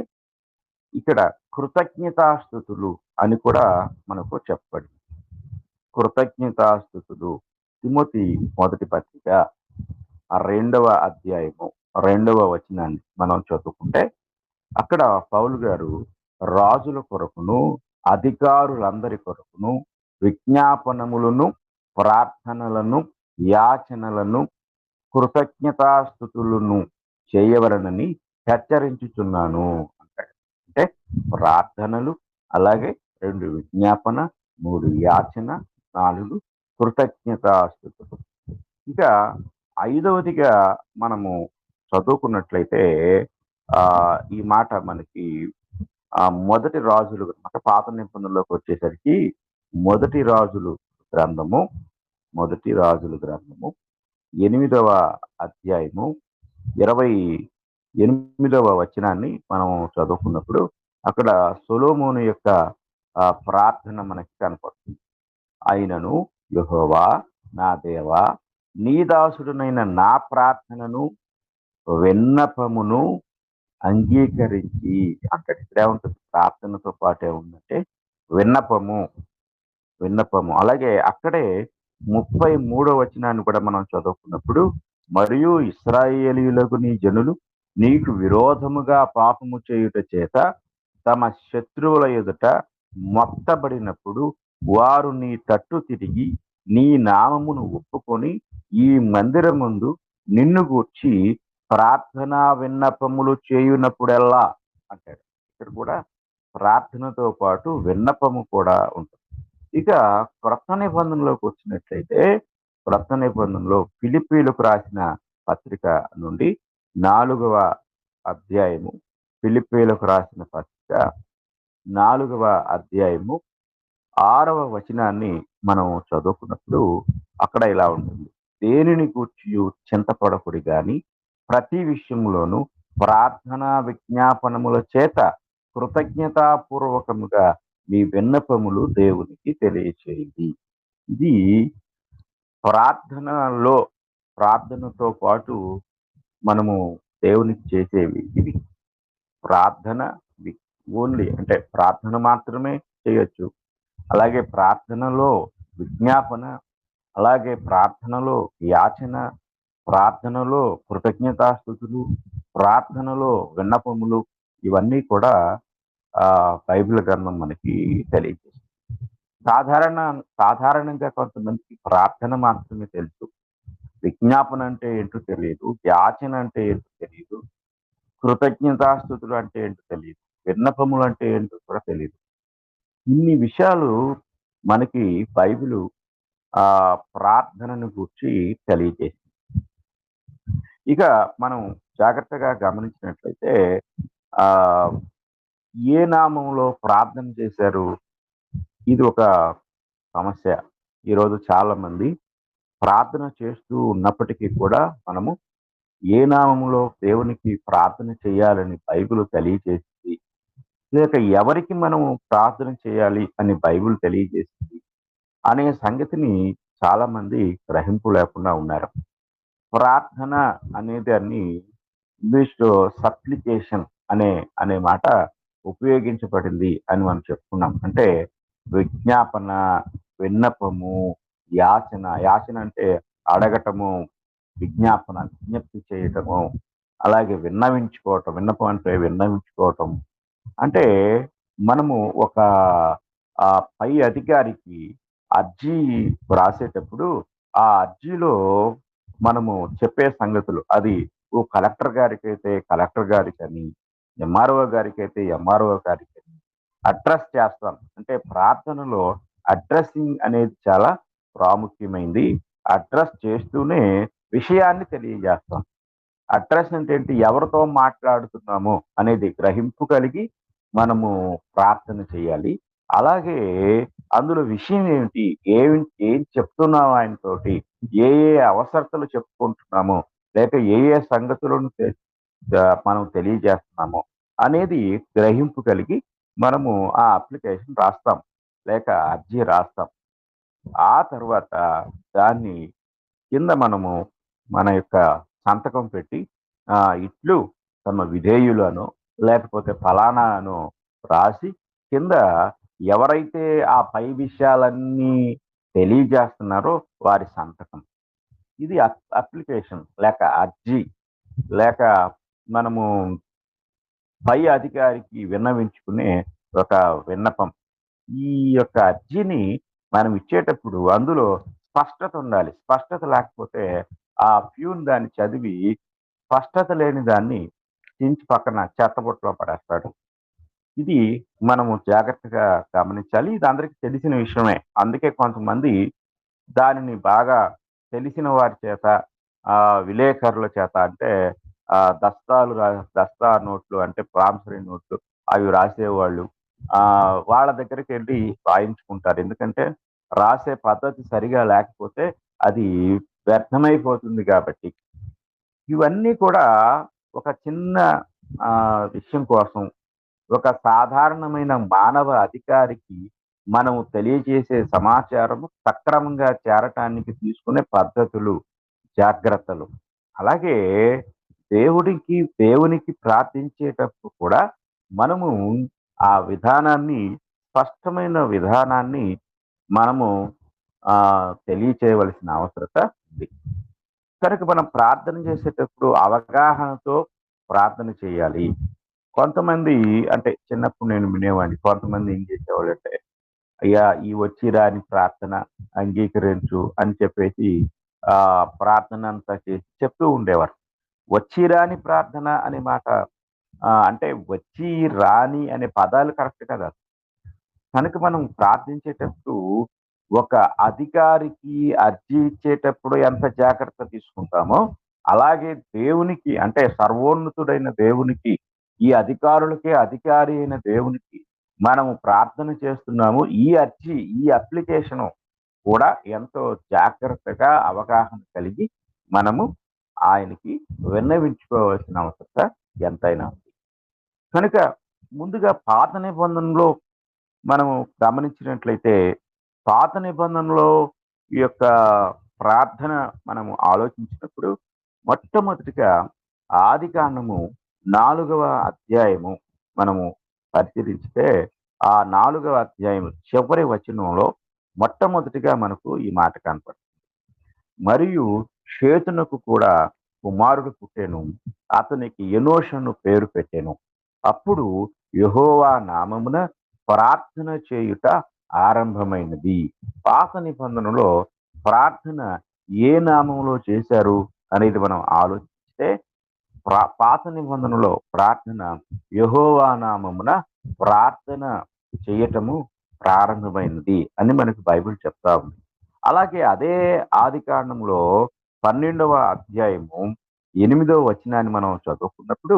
ఇక్కడ కృతజ్ఞతాస్తుతులు అని కూడా మనకు చెప్పబడింది. కృతజ్ఞతాస్తుతులు. తిమోతి మొదటి పత్రిక 2వ అధ్యాయము 2వ వచనాన్ని మనం చదువుకుంటే అక్కడ పౌలు గారు రాజుల కొరకును అధికారులందరి కొరకును విజ్ఞాపనములను ప్రార్థనలను యాచనలను కృతజ్ఞతాస్తుతులను చేయవలనని హెచ్చరించుచున్నాను అంటాడు. అంటే ప్రార్థనలు, అలాగే 2 విజ్ఞాపన, 3 యాచన, 4 కృతజ్ఞతాస్తుతులు. ఇక ఐదవదిగా మనము చదువుకున్నట్లయితే ఈ మాట మనకి మొదటి రాజులు అంటే పాత నిబంధనలోకి వచ్చేసరికి మొదటి రాజులు గ్రంథము 8వ అధ్యాయము 28వ వచనాన్ని మనం చదువుకున్నప్పుడు అక్కడ సొలొమోను యొక్క ప్రార్థన మనకి కనపడుతుంది. అయినను యెహోవా నా దేవా, నీ దాసుడునైన నా ప్రార్థనను విన్నపమును అంగీకరించి అంటాడు. ఇక్కడ ఏముంటుంది? ప్రార్థనతో పాటే ఉందంటే విన్నపము. అలాగే అక్కడే 33వ వచనాన్ని కూడా మనం చదువుకున్నప్పుడు, మరియు ఇశ్రాయేలీయులకు నీ జనులు నీకు విరోధముగా పాపము చేయుట చేత తమ శత్రువుల ఎదుట మొత్తబడినప్పుడు వారు నీ తట్టు తిరిగి నీ నామమును ఒప్పుకొని ఈ మందిరముందు నిన్ను గూర్చి ప్రార్థనా విన్నపములు చేయునప్పుడెల్లా అంటాడు. ఇక్కడ కూడా ప్రార్థనతో పాటు విన్నపము కూడా ఉంటుంది. ఇక క్రొత్త నిబంధనలోకి వచ్చినట్లయితే క్రొత్త నిబంధనలో ఫిలిప్పీలకు రాసిన పత్రిక నుండి 4వ అధ్యాయము, ఫిలిప్పీలకు రాసిన పత్రిక 4వ అధ్యాయము 6వ వచనాన్ని మనం చదువుకున్నప్పుడు అక్కడ ఇలా ఉంటుంది. దేనిని గూర్చి చింతపడకుడి గాని ప్రతి విషయంలోనూ ప్రార్థనా విజ్ఞాపనముల చేత కృతజ్ఞతాపూర్వకముగా మీ విన్నపములు దేవునికి తెలియచేయండి. ఇది ప్రార్థనతో పాటు మనము దేవునికి చేసేవి ఇవి. ప్రార్థన ఓన్లీ అంటే ప్రార్థన మాత్రమే చేయొచ్చు. అలాగే ప్రార్థనలో విజ్ఞాపన, అలాగే ప్రార్థనలో యాచన, ప్రార్థనలో కృతజ్ఞతాస్తుతులు, ప్రార్థనలో విన్నపములు, ఇవన్నీ కూడా బైబిల్ గ్రంథం మనకి తెలియజేస్తుంది. సాధారణంగా కొంతమందికి ప్రార్థన మాత్రమే తెలుసు, విజ్ఞాపన అంటే ఏంటో తెలియదు, యాచన అంటే ఏంటో తెలియదు, కృతజ్ఞతాస్తుతులు అంటే ఏంటో తెలియదు, విన్నపములు అంటే ఏంటో కూడా తెలియదు. ఇన్ని విషయాలు మనకి బైబిలు ప్రార్థనను గురించి తెలియజేసింది. ఇక మనం జాగ్రత్తగా గమనించినట్లయితే ఏ నామంలో ప్రార్థన చేశారు? ఇది ఒక సమస్య. ఈరోజు చాలా మంది ప్రార్థన చేస్తూ ఉన్నప్పటికీ కూడా మనము ఏ నామంలో దేవునికి ప్రార్థన చేయాలని బైబిల్ తెలియజేసింది, లేక ఎవరికి మనము ప్రార్థన చేయాలి అని బైబిల్ తెలియజేసింది అనే సంగతిని చాలా మంది గ్రహింపు లేకుండా ఉన్నారు. ప్రార్థన అనేది ఇంగ్లీష్లో సప్లికేషన్ అనే మాట ఉపయోగించబడింది అని మనం చెప్పుకున్నాం. అంటే విజ్ఞాపన, విన్నపము, యాచన అంటే అడగటము, విజ్ఞాపన విజ్ఞప్తి చేయటము, అలాగే విన్నపం అంటే విన్నవించుకోవటం. అంటే మనము ఒక పై అధికారికి అర్జీ రాసేటప్పుడు ఆ అర్జీలో మనము చెప్పే సంగతులు, అది ఓ కలెక్టర్ గారికి అయితే కలెక్టర్ గారికి అని, ఎంఆర్ఓ గారికి అయితే ఎంఆర్ఓ గారికి అని అడ్రస్ చేస్తాం. అంటే ప్రార్థనలో అడ్రస్సింగ్ అనేది చాలా ప్రాముఖ్యమైంది. అడ్రస్ చేస్తూనే విషయాన్ని తెలియజేస్తాం. అడ్రస్ అంటే ఏంటి? ఎవరితో మాట్లాడుతున్నాము అనేది గ్రహింపు కలిగి మనము ప్రార్థన చేయాలి. అలాగే అందులో విషయం ఏమిటి, ఏం చెప్తున్నాము ఆయనతోటి, ఏ అవసరతలు చెప్పుకుంటున్నాము, లేక ఏ సంగతులను మనం తెలియజేస్తున్నాము అనేది గ్రహింపు కలిగి మనము ఆ అప్లికేషన్ రాస్తాం, లేక అర్జీ రాస్తాం. ఆ తర్వాత దాన్ని కింద మనము మన యొక్క సంతకం పెట్టి ఇట్లు తమ విధేయులను లేకపోతే ఫలానా అను రాసి కింద ఎవరైతే ఆ పై విషయాలన్నీ తెలియజేస్తున్నారో వారి సంతకం. ఇది అప్లికేషన్ లేక అర్జీ, లేక మనము పై అధికారికి విన్నవించుకునే ఒక విన్నపం. ఈ యొక్క అర్జీని మనం ఇచ్చేటప్పుడు అందులో స్పష్టత ఉండాలి. స్పష్టత లేకపోతే ఆ ప్యూన్ దాన్ని చదివి స్పష్టత లేని దాన్ని చించి పక్కన చెత్తబుట్టలో పడేస్తాడు. ఇది మనము జాగ్రత్తగా గమనించాలి. ఇది అందరికీ తెలిసిన విషయమే. అందుకే కొంతమంది దానిని బాగా తెలిసిన వారి చేత విలేకరుల చేత అంటే దస్తా నోట్లు అంటే ప్రామిసరీ నోట్లు అవి రాసేవాళ్ళు. వాళ్ళ దగ్గరికి వెళ్ళి రాయించుకుంటారు. ఎందుకంటే రాసే పద్ధతి సరిగా లేకపోతే అది వ్యర్థమైపోతుంది కాబట్టి. ఇవన్నీ కూడా ఒక చిన్న విషయం కోసం ఒక సాధారణమైన మానవ అధికారికి మనము తెలియజేసే సమాచారము సక్రమంగా చేరటానికి తీసుకునే పద్ధతులు, జాగ్రత్తలు. అలాగే దేవునికి ప్రార్థించేటప్పుడు కూడా మనము ఆ విధానాన్ని, స్పష్టమైన విధానాన్ని మనము తెలియచేయవలసిన అవసరత ఉంది. కనుక మనం ప్రార్థన చేసేటప్పుడు అవగాహనతో ప్రార్థన చేయాలి. కొంతమంది అంటే చిన్నప్పుడు నేను వినేవాడిని. కొంతమంది ఏం చేసేవాళ్ళంటే, అయ్యా ఈ వచ్చి రాని ప్రార్థన అంగీకరించు అని చెప్పేసి ప్రార్థన అంతా చేసి చెప్తూ ఉండేవారు. వచ్చి రాని ప్రార్థన అనే మాట అంటే వచ్చి రాని అనే పదాలు కరెక్ట్ కదా. కనుక మనం ప్రార్థించేటప్పుడు ఒక అధికారికి అర్జీ ఇచ్చేటప్పుడు ఎంత జాగ్రత్త తీసుకుంటామో, అలాగే దేవునికి అంటే సర్వోన్నతుడైన దేవునికి, ఈ అధికారులకే అధికారి అయిన దేవునికి మనము ప్రార్థన చేస్తున్నాము. ఈ అర్జీ, ఈ అప్లికేషను కూడా ఎంతో జాగ్రత్తగా అవగాహన కలిగి మనము ఆయనకి విన్నవించుకోవాల్సిన అవసరత ఎంతైనా ఉంది. కనుక ముందుగా పాత నిబంధనలో మనము గమనించినట్లయితే, పాత నిబంధనలో ఈ యొక్క ప్రార్థన మనము ఆలోచించినప్పుడు మొట్టమొదటిగా ఆదికాండము 4వ అధ్యాయము మనము పరిశీలించితే, ఆ 4వ అధ్యాయం చివరి వచనంలో మొట్టమొదటిగా మనకు ఈ మాట కనపడుతుంది. మరియు షేతునకు కూడా కుమారుడు పుట్టెను, అతనికి ఎనోషను పేరు పెట్టెను. అప్పుడు యెహోవా నామమున ప్రార్థన చేయుట ఆరంభమైనది. పాత నిబంధనలో ప్రార్థన ఏ నామంలో చేశారు అనేది మనం ఆలోచిస్తే, పాత నిబంధనలో ప్రార్థన యెహోవా నామమున ప్రార్థన చేయటము ప్రారంభమైనది అని మనకు బైబిల్ చెప్తా ఉంది. అలాగే అదే ఆదికాండంలో 12వ అధ్యాయము 8వ వచనాన్ని మనం చదువుకున్నప్పుడు,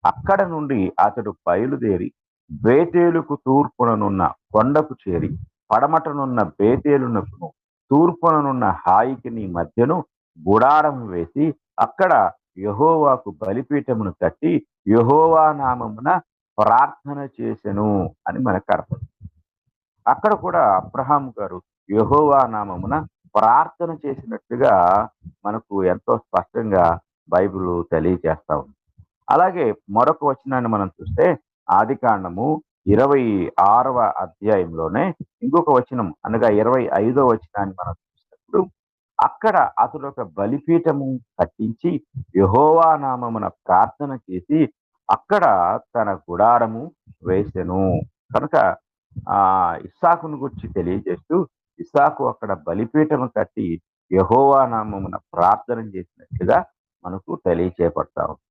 అక్కడ నుండి అతడు బయలుదేరి బేతేలుకు తూర్పుననున్న కొండకు చేరి, పడమటనున్న బేతేలునకును తూర్పుననున్న హాయికిని మధ్యను గుడారం వేసి, అక్కడ యెహోవాకు బలిపీఠమును కట్టి యెహోవా నామమున ప్రార్థన చేసెను అని మనకు కనపడుతుంది. అక్కడ కూడా అబ్రహాం గారు యెహోవా నామమున ప్రార్థన చేసినట్టుగా మనకు ఎంతో స్పష్టంగా బైబిల్ తెలియజేస్తా ఉంది. అలాగే మరొక వచనాన్ని మనం చూస్తే, ఆదికాండము 26వ అధ్యాయంలోనే ఇంకొక వచనం అనగా 25వ వచనాన్ని మనం చూసినప్పుడు, అక్కడ అతడు ఒక బలిపీఠము కట్టించి యెహోవా నామమున ప్రార్థన చేసి అక్కడ తన గుడారము వేసెను. కనుక ఇస్సాకును గురించి తెలియజేస్తూ, ఇస్సాకు అక్కడ బలిపీఠము కట్టి యెహోవా నామమున ప్రార్థన చేసినట్లుగా మనకు తెలియచేయబడతా ఉంది.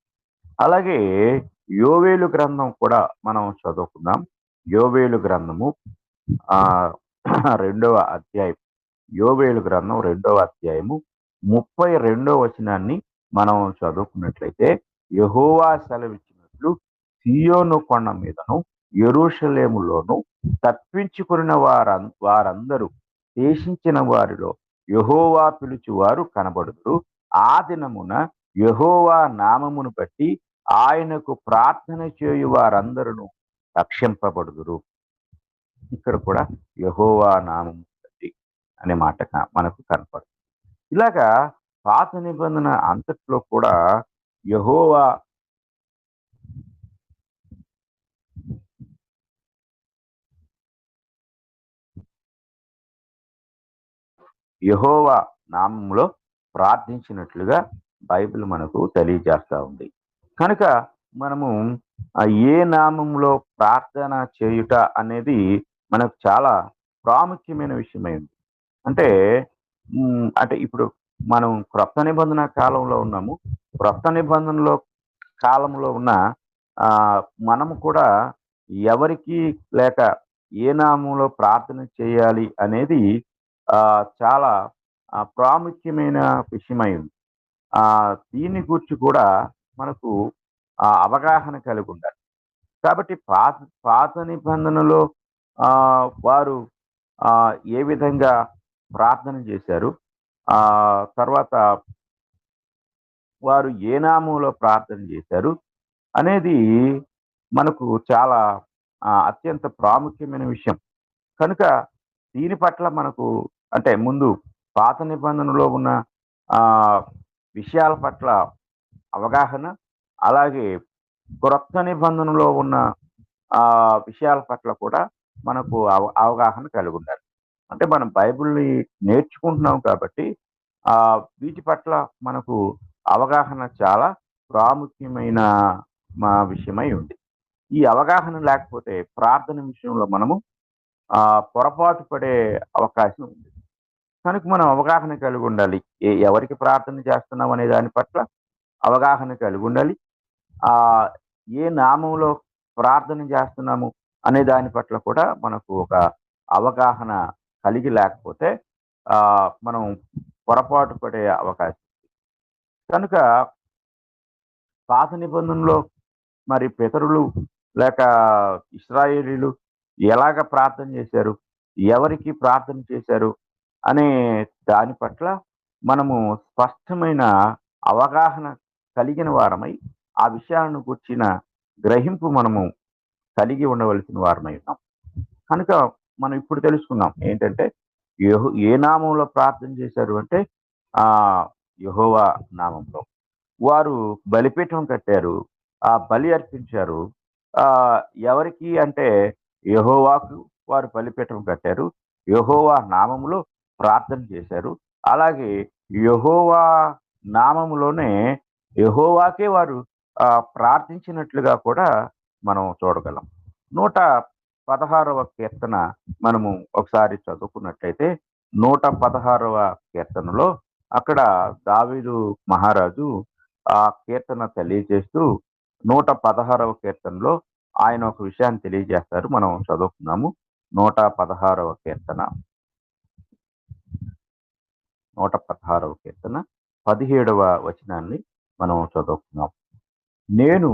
అలాగే యోవేలు గ్రంథం కూడా మనం చదువుకుందాం. యోవేలు గ్రంథము 2వ అధ్యాయం, యోవేలు గ్రంథం 2వ అధ్యాయము 32వ వచనాన్ని మనం చదువుకున్నట్లయితే, యెహోవా సెలవిచ్చినట్లు సీయోను కొండ మీదను యెరూషలేములోను తప్పించుకున్న వారందరూ శేషించిన వారిలో యెహోవా పిలుచువారు కనబడుదురు. ఆ దినమున యెహోవా నామమును బట్టి ఆయనకు ప్రార్థన చేయు వారందరూ రక్షింపబడుదురు. ఇక్కడ కూడా యెహోవా నామము బట్టి అనే మాట మనకు కనపడుతుంది. ఇలాగా పాత నిబంధన అంతట్లో కూడా యెహోవా నామములో ప్రార్థించినట్లుగా బైబిల్ మనకు తెలియజేస్తా ఉంది. కనుక మనము ఏ నామంలో ప్రార్థన చేయుట అనేది మనకు చాలా ప్రాముఖ్యమైన విషయమైంది. అంటే ఇప్పుడు మనం క్రొత్త నిబంధన కాలంలో ఉన్నాము. క్రొత్త నిబంధనలో కాలంలో ఉన్న మనము కూడా ఎవరికి లేక ఏ నామంలో ప్రార్థన చేయాలి అనేది చాలా ప్రాముఖ్యమైన విషయమై ఉంది. దీన్ని గురించి కూడా మనకు అవగాహన కలిగి ఉండాలి. కాబట్టి పాత పాత నిబంధనలో వారు ఏ విధంగా ప్రార్థన చేశారు, తర్వాత వారు ఏ నామంలో ప్రార్థన చేశారు అనేది మనకు చాలా అత్యంత ప్రాముఖ్యమైన విషయం. కనుక దీని పట్ల మనకు అంటే ముందు పాత నిబంధనలో ఉన్న విషయాల పట్ల అవగాహన, అలాగే క్రొత్త నిబంధనలో ఉన్న విషయాల పట్ల కూడా మనకు అవగాహన కలిగి ఉండాలి. అంటే మనం బైబిల్ని నేర్చుకుంటున్నాం కాబట్టి వీటి పట్ల మనకు అవగాహన చాలా ప్రాముఖ్యమైన విషయమై ఉంది. ఈ అవగాహన లేకపోతే ప్రార్థన విషయంలో మనము పొరపాటు పడే అవకాశం ఉంది. కనుక మనం అవగాహన కలిగి ఉండాలి. ఎవరికి ప్రార్థన చేస్తున్నాం అనే దాని పట్ల అవగాహన కలిగి ఉండాలి. ఏ నామంలో ప్రార్థన చేస్తున్నాము అనే దాని పట్ల కూడా మనకు ఒక అవగాహన కలిగి లేకపోతే మనం పొరపాటు పడే అవకాశం ఉంది. కనుక పాత నిబంధనలో మరి పితరులు లేక ఇశ్రాయేలీలు ఎలాగ ప్రార్థన చేశారు, ఎవరికి ప్రార్థన చేశారు అనే దాని పట్ల మనము స్పష్టమైన అవగాహన కలిగిన వారమై ఆ విషయాలను గుర్చిన గ్రహింపు మనము కలిగి ఉండవలసిన వారమై ఉన్నాం. కనుక మనం ఇప్పుడు తెలుసుకున్నాం ఏంటంటే ఏ నామంలో ప్రార్థన చేశారు అంటే యెహోవా నామంలో. వారు బలిపీఠం కట్టారు, బలి అర్పించారు. ఎవరికి అంటే యెహోవాకు వారు బలిపీఠం కట్టారు, యెహోవా నామములో ప్రార్థన చేశారు. అలాగే యెహోవా నామములోనే యెహోవాకే వారు ప్రార్థించినట్లుగా కూడా మనం చూడగలం. 116వ కీర్తన మనము ఒకసారి చదువుకున్నట్లయితే 116వ కీర్తనలో అక్కడ దావీదు మహారాజు ఆ కీర్తన తెలియజేస్తూ 116వ కీర్తనలో ఆయన ఒక విషయాన్ని తెలియజేస్తారు. మనం చదువుకున్నాము. 116వ కీర్తన 116వ కీర్తన 17వ వచనాన్ని మనం చదువుకున్నాం. నేను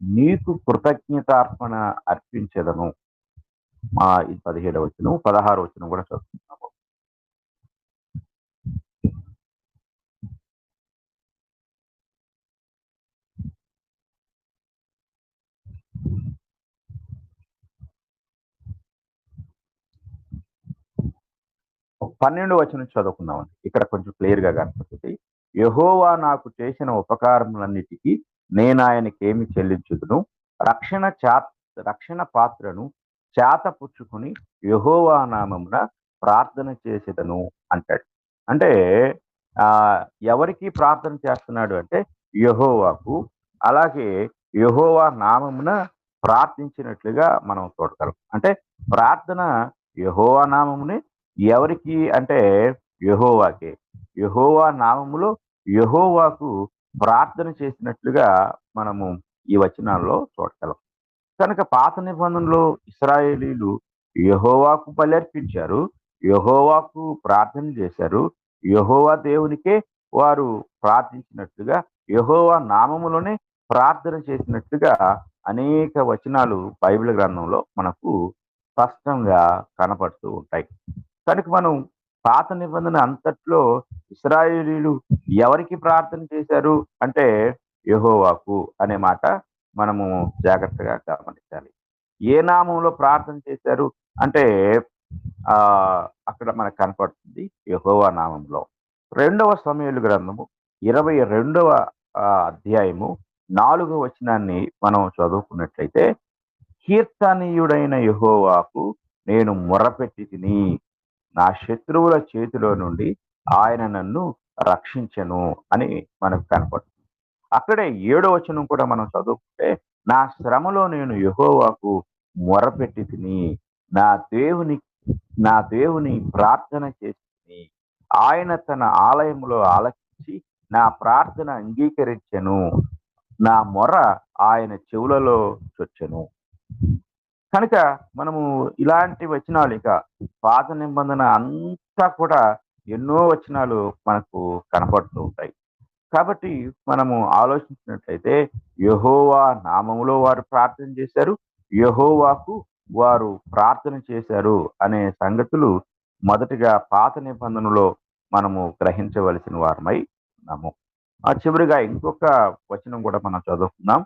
నీకు కృతజ్ఞతార్పణ అర్పించదను. ఇది 17వ వచనం. 16వ వచనం కూడా చదువుకున్నాము. పన్నెండవ వచనం చదువుకుందామండి. ఇక్కడ కొంచెం క్లియర్ గా కనపడుతుంది. యెహోవా నాకు చేసిన ఉపకారములన్నిటికీ నేను ఆయనకేమి చెల్లించుదును, రక్షణ పాత్రను చేత పుచ్చుకుని యెహోవా నామమున ప్రార్థన చేసేదను అంటాడు. అంటే ఎవరికి ప్రార్థన చేస్తున్నాడు అంటే యెహోవాకు. అలాగే యెహోవా నామమున ప్రార్థించినట్లుగా మనం చూడగలం. అంటే ప్రార్థన యెహోవా నామమునే. ఎవరికి అంటే యెహోవాకే. యెహోవా నామములో యెహోవాకు ప్రార్థన చేసినట్లుగా మనము ఈ వచనాల్లో చూడగలం. కనుక పాత నిబంధనలో ఇశ్రాయేలీలు యెహోవాకు బలర్పించారు, యెహోవాకు ప్రార్థన చేశారు, యెహోవా దేవునికే వారు ప్రార్థించినట్లుగా, యెహోవా నామములోనే ప్రార్థన చేసినట్లుగా అనేక వచనాలు బైబిల్ గ్రంథంలో మనకు స్పష్టంగా కనపడుతూ ఉంటాయి. కనుక మనం పాత నిబంధన అంతట్లో ఇశ్రాయేలీలు ఎవరికి ప్రార్థన చేశారు అంటే యెహోవాకు అనే మాట మనము జాగ్రత్తగా గమనించాలి. ఏ నామంలో ప్రార్థన చేశారు అంటే అక్కడ మనకు కనపడుతుంది యెహోవా నామంలో. 2వ సమూయేలు గ్రంథము 22వ అధ్యాయము 4వ వచనాన్ని మనం చదువుకున్నట్లయితే, కీర్తనీయుడైన యెహోవాకు నేను మొర్రపెట్టి తిని, నా శత్రువుల చేతిలో నుండి ఆయన నన్ను రక్షించెను అని మనకు కనపడుతుంది. అక్కడే 7వ వచనం కూడా మనం చదువుకుంటే, నా శ్రమలో నేను యెహోవాకు మొర్రపెట్టి తిని, నా దేవుని ప్రార్థన చేసి, ఆయన తన ఆలయంలో ఆలకించి నా ప్రార్థన అంగీకరించెను, నా మొర ఆయన చెవులలో చొచ్చెను. కనుక మనము ఇలాంటి వచనాలు ఇక పాత నిబంధన అంతా కూడా ఎన్నో వచనాలు మనకు కనపడుతూ ఉంటాయి. కాబట్టి మనము ఆలోచించినట్లయితే యెహోవా నామములో వారు ప్రార్థన చేశారు, యెహోవాకు వారు ప్రార్థన చేశారు అనే సంగతులు మొదటిగా పాత నిబంధనలో మనము గ్రహించవలసిన వారమై ఉన్నాము. చివరిగా ఇంకొక వచనం కూడా మనం చదువుకుందాం.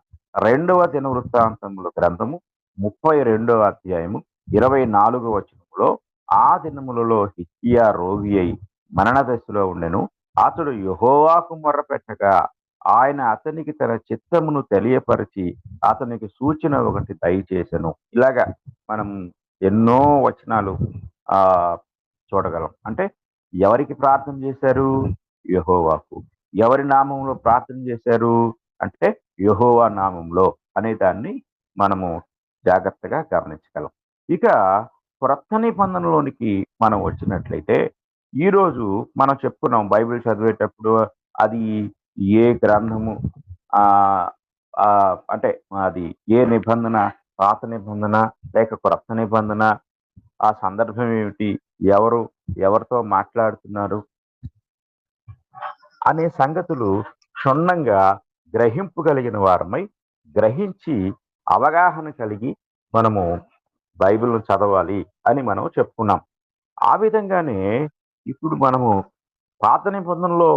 2వ దినవృత్తాంతముల గ్రంథము 32వ అధ్యాయము 24వ వచనంలో, ఆ దినములలో హిజ్కియా రోగి అయి మరణ దశలో ఉండెను. అతడు యెహోవాకు మొర్రపెట్టగా ఆయన అతనికి తన చిత్తమును తెలియపరిచి అతనికి సూచన ఒకటి దయచేసెను. ఇలాగా మనం ఎన్నో వచనాలు ఆ చూడగలం. అంటే ఎవరికి ప్రార్థన చేశారు? యెహోవాకు. ఎవరి నామంలో ప్రార్థన చేశారు అంటే యెహోవా నామంలో అనే దాన్ని మనము జాగ్రత్తగా గమనించగలం. ఇక క్రొత్త నిబంధనలోనికి మనం వచ్చినట్లయితే ఈరోజు మనం చెప్పుకున్నాం బైబిల్ చదివేటప్పుడు అది ఏ గ్రంథము ఆ ఆ అంటే అది ఏ నిబంధన, పాత నిబంధన లేక క్రొత్త నిబంధన, ఆ సందర్భం ఏమిటి, ఎవరితో మాట్లాడుతున్నారు అనే సంగతులు క్షుణ్ణంగా గ్రహింపగలిగిన వారమై గ్రహించి అవగాహన కలిగి మనము బైబిల్ను చదవాలి అని మనం చెప్పుకున్నాం. ఆ విధంగానే ఇప్పుడు మనము పాత నిబంధనలో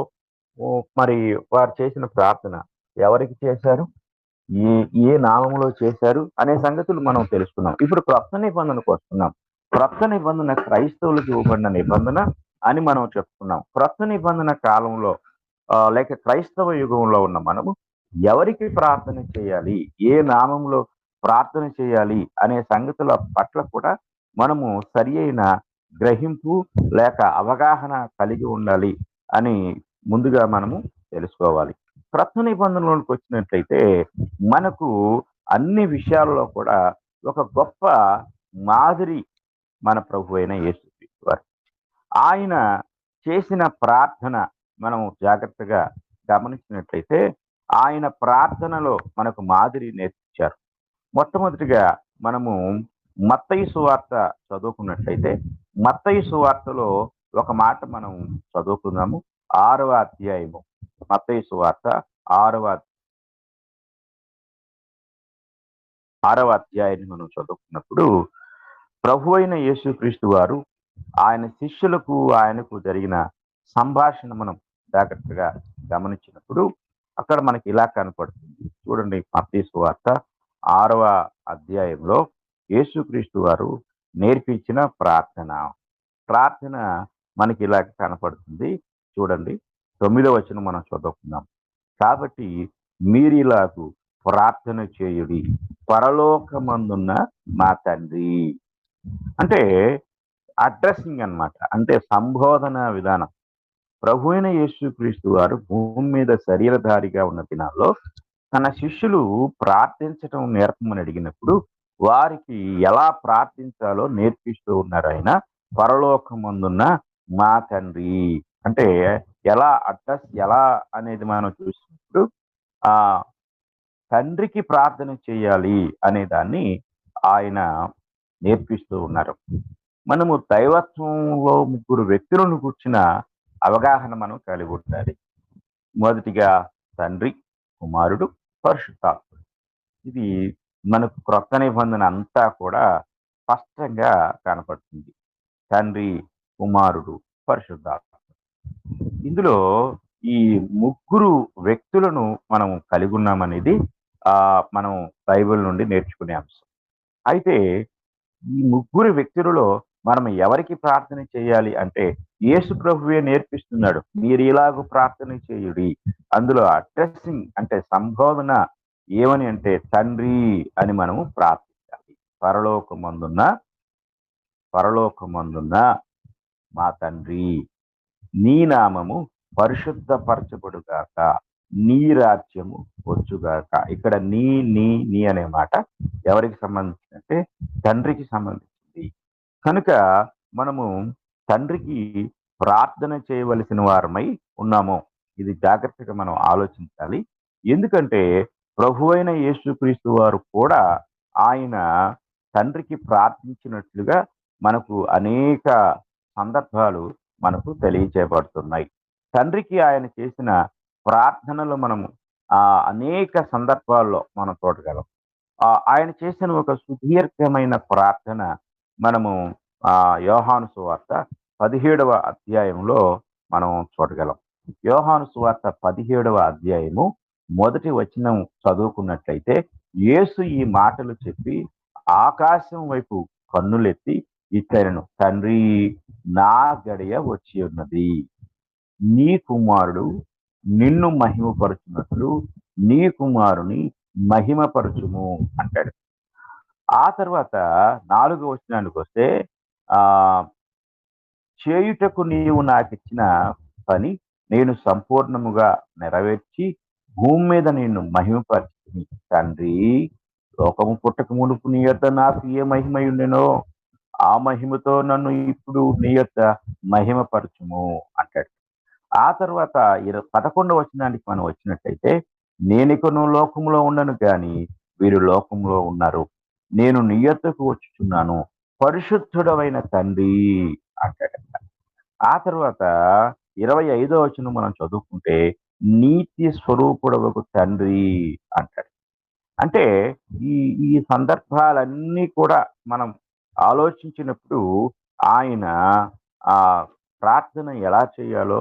మరి వారు చేసిన ప్రార్థన ఎవరికి చేశారు, ఏ ఏ నామంలో చేశారు అనే సంగతులు మనం తెలుసుకున్నాం. ఇప్పుడు క్రొత్త నిబంధనకు వస్తున్నాం. క్రొత్త నిబంధన క్రైస్తవులకు ఇవ్వబడిన నిబంధన అని మనం చెప్పుకున్నాం. క్రొత్త నిబంధన కాలంలో లేక క్రైస్తవ యుగంలో ఉన్న మనము ఎవరికి ప్రార్థన చేయాలి, ఏ నామంలో ప్రార్థన చేయాలి అనే సంగతుల పట్ల కూడా మనము సరి అయిన గ్రహింపు లేక అవగాహన కలిగి ఉండాలి అని ముందుగా మనము తెలుసుకోవాలి. క్రొత్త నిబంధనలోకి వచ్చినట్లయితే మనకు అన్ని విషయాలలో కూడా ఒక గొప్ప మాదిరి మన ప్రభు అయిన యేసుక్రీస్తు వారు. ఆయన చేసిన ప్రార్థన మనం జాగ్రత్తగా గమనించినట్లయితే ఆయన ప్రార్థనలో మనకు మాదిరి నేర్పించారు. మొట్టమొదటిగా మనము మత్తయి సువార్త చదువుకున్నట్లయితే మత్తయి సువార్తలో ఒక మాట మనం చదువుకుందాము. 6వ అధ్యాయము, మత్తయి సువార్త 6వ అధ్యాయాన్ని మనం చదువుకున్నప్పుడు ప్రభు అయిన యేసుక్రీస్తు వారు ఆయన శిష్యులకు ఆయనకు జరిగిన సంభాషణ మనం జాగ్రత్తగా గమనించినప్పుడు అక్కడ మనకి ఇలా కనపడుతుంది. చూడండి, మత్తయి సువార్త 6వ అధ్యాయంలో యేసుక్రీస్తు వారు నేర్పించిన ప్రార్థన మనకి ఇలా కనపడుతుంది. చూడండి, 9వ వచనం మనం చదువుకుందాం. కాబట్టి మీరిలాగు ప్రార్థన చేయుడి, పరలోకమందున్న మా తండ్రి. అంటే అడ్రస్సింగ్ అన్నమాట, అంటే సంబోధన విధానం. ప్రభు అయిన యేసుక్రీస్తు వారు భూమి మీద శరీరధారిగా ఉన్న దినాల్లో తన శిష్యులు ప్రార్థించటం నేర్పమని అడిగినప్పుడు వారికి ఎలా ప్రార్థించాలో నేర్పిస్తూ ఉన్నారు ఆయన. పరలోకమందున్న మా తండ్రి అంటే ఎలా అడ్రస్ ఎలా అనేది మనం చూసినప్పుడు ఆ తండ్రికి ప్రార్థన చేయాలి అనే దాన్ని ఆయన నేర్పిస్తూ ఉన్నారు. మనము దైవత్వంలో 3 వ్యక్తులను కూర్చిన అవగాహన మనం కలిగి ఉండాలి. మొదటిగా తండ్రి, కుమారుడు, పరిశుద్ధాత్ముడు. ఇది మనకు క్రొత్త నిబంధన అంతా కూడా స్పష్టంగా కనపడుతుంది. తండ్రి, కుమారుడు, పరిశుద్ధాత్ముడు. ఇందులో ఈ 3 వ్యక్తులను మనం కలిగి ఉన్నామనేది మనం బైబిల్ నుండి నేర్చుకునే అంశం. అయితే ఈ 3 వ్యక్తులలో మనం ఎవరికి ప్రార్థన చేయాలి అంటే యేసు ప్రభువే నేర్పిస్తున్నాడు. మీరు ఇలాగ ప్రార్థన చేయుడి. అందులో అడ్రస్సింగ్ అంటే సంబోధన ఏమని అంటే తండ్రి అని మనము ప్రార్థించాలి. పరలోకమందున్న మా తండ్రి, నీ నామము పరిశుద్ధపరచబడుగాక, నీ రాజ్యము వచ్చుగాక. ఇక్కడ నీ అనే మాట ఎవరికి సంబంధించిందంటే తండ్రికి సంబంధించింది. కనుక మనము తండ్రికి ప్రార్థన చేయవలసిన వారమై ఉన్నాము. ఇది జాగ్రత్తగా మనం ఆలోచించాలి. ఎందుకంటే ప్రభు అయిన యేసుక్రీస్తు వారు కూడా ఆయన తండ్రికి ప్రార్థించినట్లుగా మనకు అనేక సందర్భాలు మనకు తెలియచేయబడుతున్నాయి. తండ్రికి ఆయన చేసిన ప్రార్థనలు మనము అనేక సందర్భాల్లో మనం చూడగలం. ఆయన చేసిన ఒక సుదీర్ఘమైన ప్రార్థన మనము యోహాను సువార్త 17వ అధ్యాయంలో మనం చూడగలం. యోహాను సువార్త 17వ అధ్యాయము మొదటి వచనం చదువుకున్నట్లయితే, యేసు ఈ మాటలు చెప్పి ఆకాశం వైపు కన్నులెత్తి ఇట్లనెను, తండ్రి, నా గడియ వచ్చి ఉన్నది. నీ కుమారుడు నిన్ను మహిమపరచున్నట్లు నీ కుమారుని మహిమపరచుము అంటాడు. ఆ తర్వాత 4వ వచనానికి వస్తే, చేయుటకు నీవు నాకిచ్చిన పని నేను సంపూర్ణముగా నెరవేర్చి భూమి మీద నిన్ను మహిమపరిచి తండ్రి, లోకము పుట్టక మునుపు నీ యొద్ద నాకు ఏ మహిమ ఉండెనో ఆ మహిమతో నన్ను ఇప్పుడు నీ యొద్ద మహిమపరచుము అంటాడు. ఆ తర్వాత 11వ వచనానికి మనం వచ్చినట్లయితే, నేనికను లోకంలో ఉండను గాని వీరు లోకంలో ఉన్నారు, నేను నీ యొద్దకు వచ్చుచున్నాను, పరిశుద్ధుడవైన తండ్రి అంటాడు. ఆ తర్వాత 25వ వచనం మనం చదువుకుంటే, నీతి స్వరూపుడవకు తండ్రి అంటాడు. అంటే ఈ సందర్భాలన్నీ కూడా మనం ఆలోచించినప్పుడు ఆయన ప్రార్థన ఎలా చేయాలో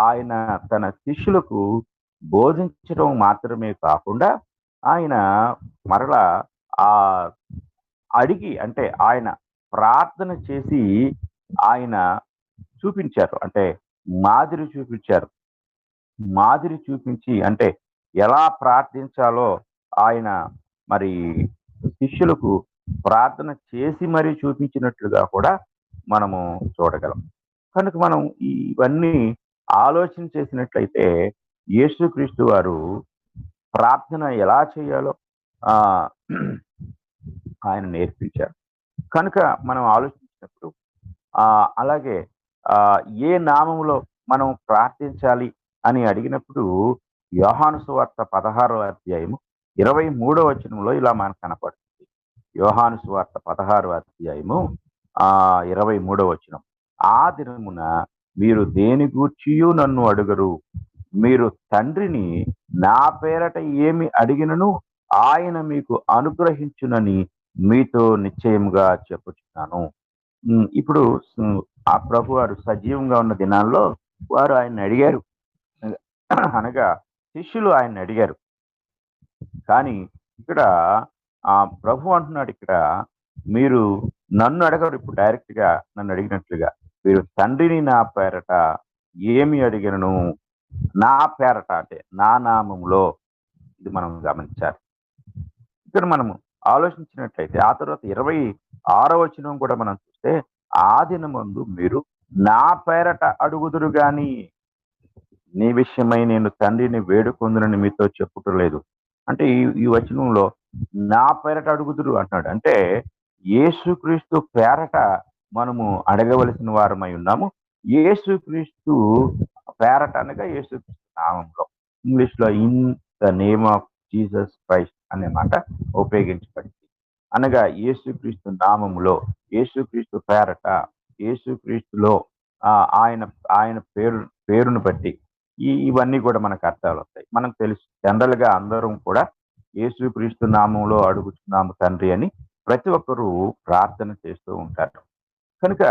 ఆయన తన శిష్యులకు బోధించడం మాత్రమే కాకుండా ఆయన మరలా అడిగి, అంటే ఆయన ప్రార్థన చేసి ఆయన చూపించారు, అంటే మాదిరి చూపించారు. మాదిరి చూపించి అంటే ఎలా ప్రార్థించాలో ఆయన మరి శిష్యులకు ప్రార్థన చేసి మరీ చూపించినట్లుగా కూడా మనము చూడగలం. కనుక మనం ఇవన్నీ ఆలోచన చేసినట్లయితే యేసుక్రీస్తు వారు ప్రార్థన ఎలా చేయాలో ఆయన నేర్పించారు. కనుక మనం ఆలోచించినప్పుడు అలాగే ఏ నామములో మనం ప్రార్థించాలి అని అడిగినప్పుడు యోహాను సువార్త 16వ అధ్యాయము 23వ వచనంలో ఇలా మనకు కనపడుతుంది. యోహాను సువార్త 16వ అధ్యాయము 23వ వచనం, ఆ దినమున మీరు దేని గూర్చియు నన్ను అడుగరు, మీరు తండ్రిని నా పేరట ఏమి అడిగినను ఆయన మీకు అనుగ్రహించునని మీతో నిశ్చయముగా చెప్పుచున్నాను. ఇప్పుడు ఆ ప్రభు వారు సజీవంగా ఉన్న దినాల్లో వారు ఆయన్ని అడిగారు, అనగా శిష్యులు ఆయన్ని అడిగారు. కానీ ఇక్కడ ప్రభు అంటున్నాడు, ఇక్కడ మీరు నన్ను అడగరు, ఇప్పుడు డైరెక్ట్ గా నన్ను అడిగినట్లుగా, మీరు తండ్రిని నా పేరట ఏమి అడిగినను, నా పేరట అంటే నా నామంలో, ఇది మనం గమనించాలి. ఇక్కడ మనము ఆలోచించినట్లయితే ఆ తర్వాత 26వ వచనం కూడా మనం చూస్తే, ఆ దినమందు మీరు నా పేరట అడుగుదురు గాని నీ విషయమై నేను తండ్రిని వేడుకొందునని మీతో చెప్పుటలేదు. అంటే ఈ వచనంలో నా పేరట అడుగుదురు అంటున్నాడు. అంటే యేసుక్రీస్తు పేరట మనము అడగవలసిన వారమై ఉన్నాము. యేసుక్రీస్తు పేరట అనగా యేసుక్రీస్తు నామంలో, ఇంగ్లీష్ లో in the name of Jesus Christ అనే మాట ఉపయోగించబడింది. అనగా యేసుక్రీస్తు నామములో, యేసుక్రీస్తు పేరట, యేసుక్రీస్తులో ఆయన పేరును బట్టి ఇవన్నీ కూడా మనకు అర్థాలు వస్తాయి. మనకు తెలుసు, జనరల్ గా అందరం కూడా యేసుక్రీస్తు నామంలో అడుగుచున్నాము తండ్రి అని ప్రతి ఒక్కరూ ప్రార్థన చేస్తూ ఉంటారు. కనుక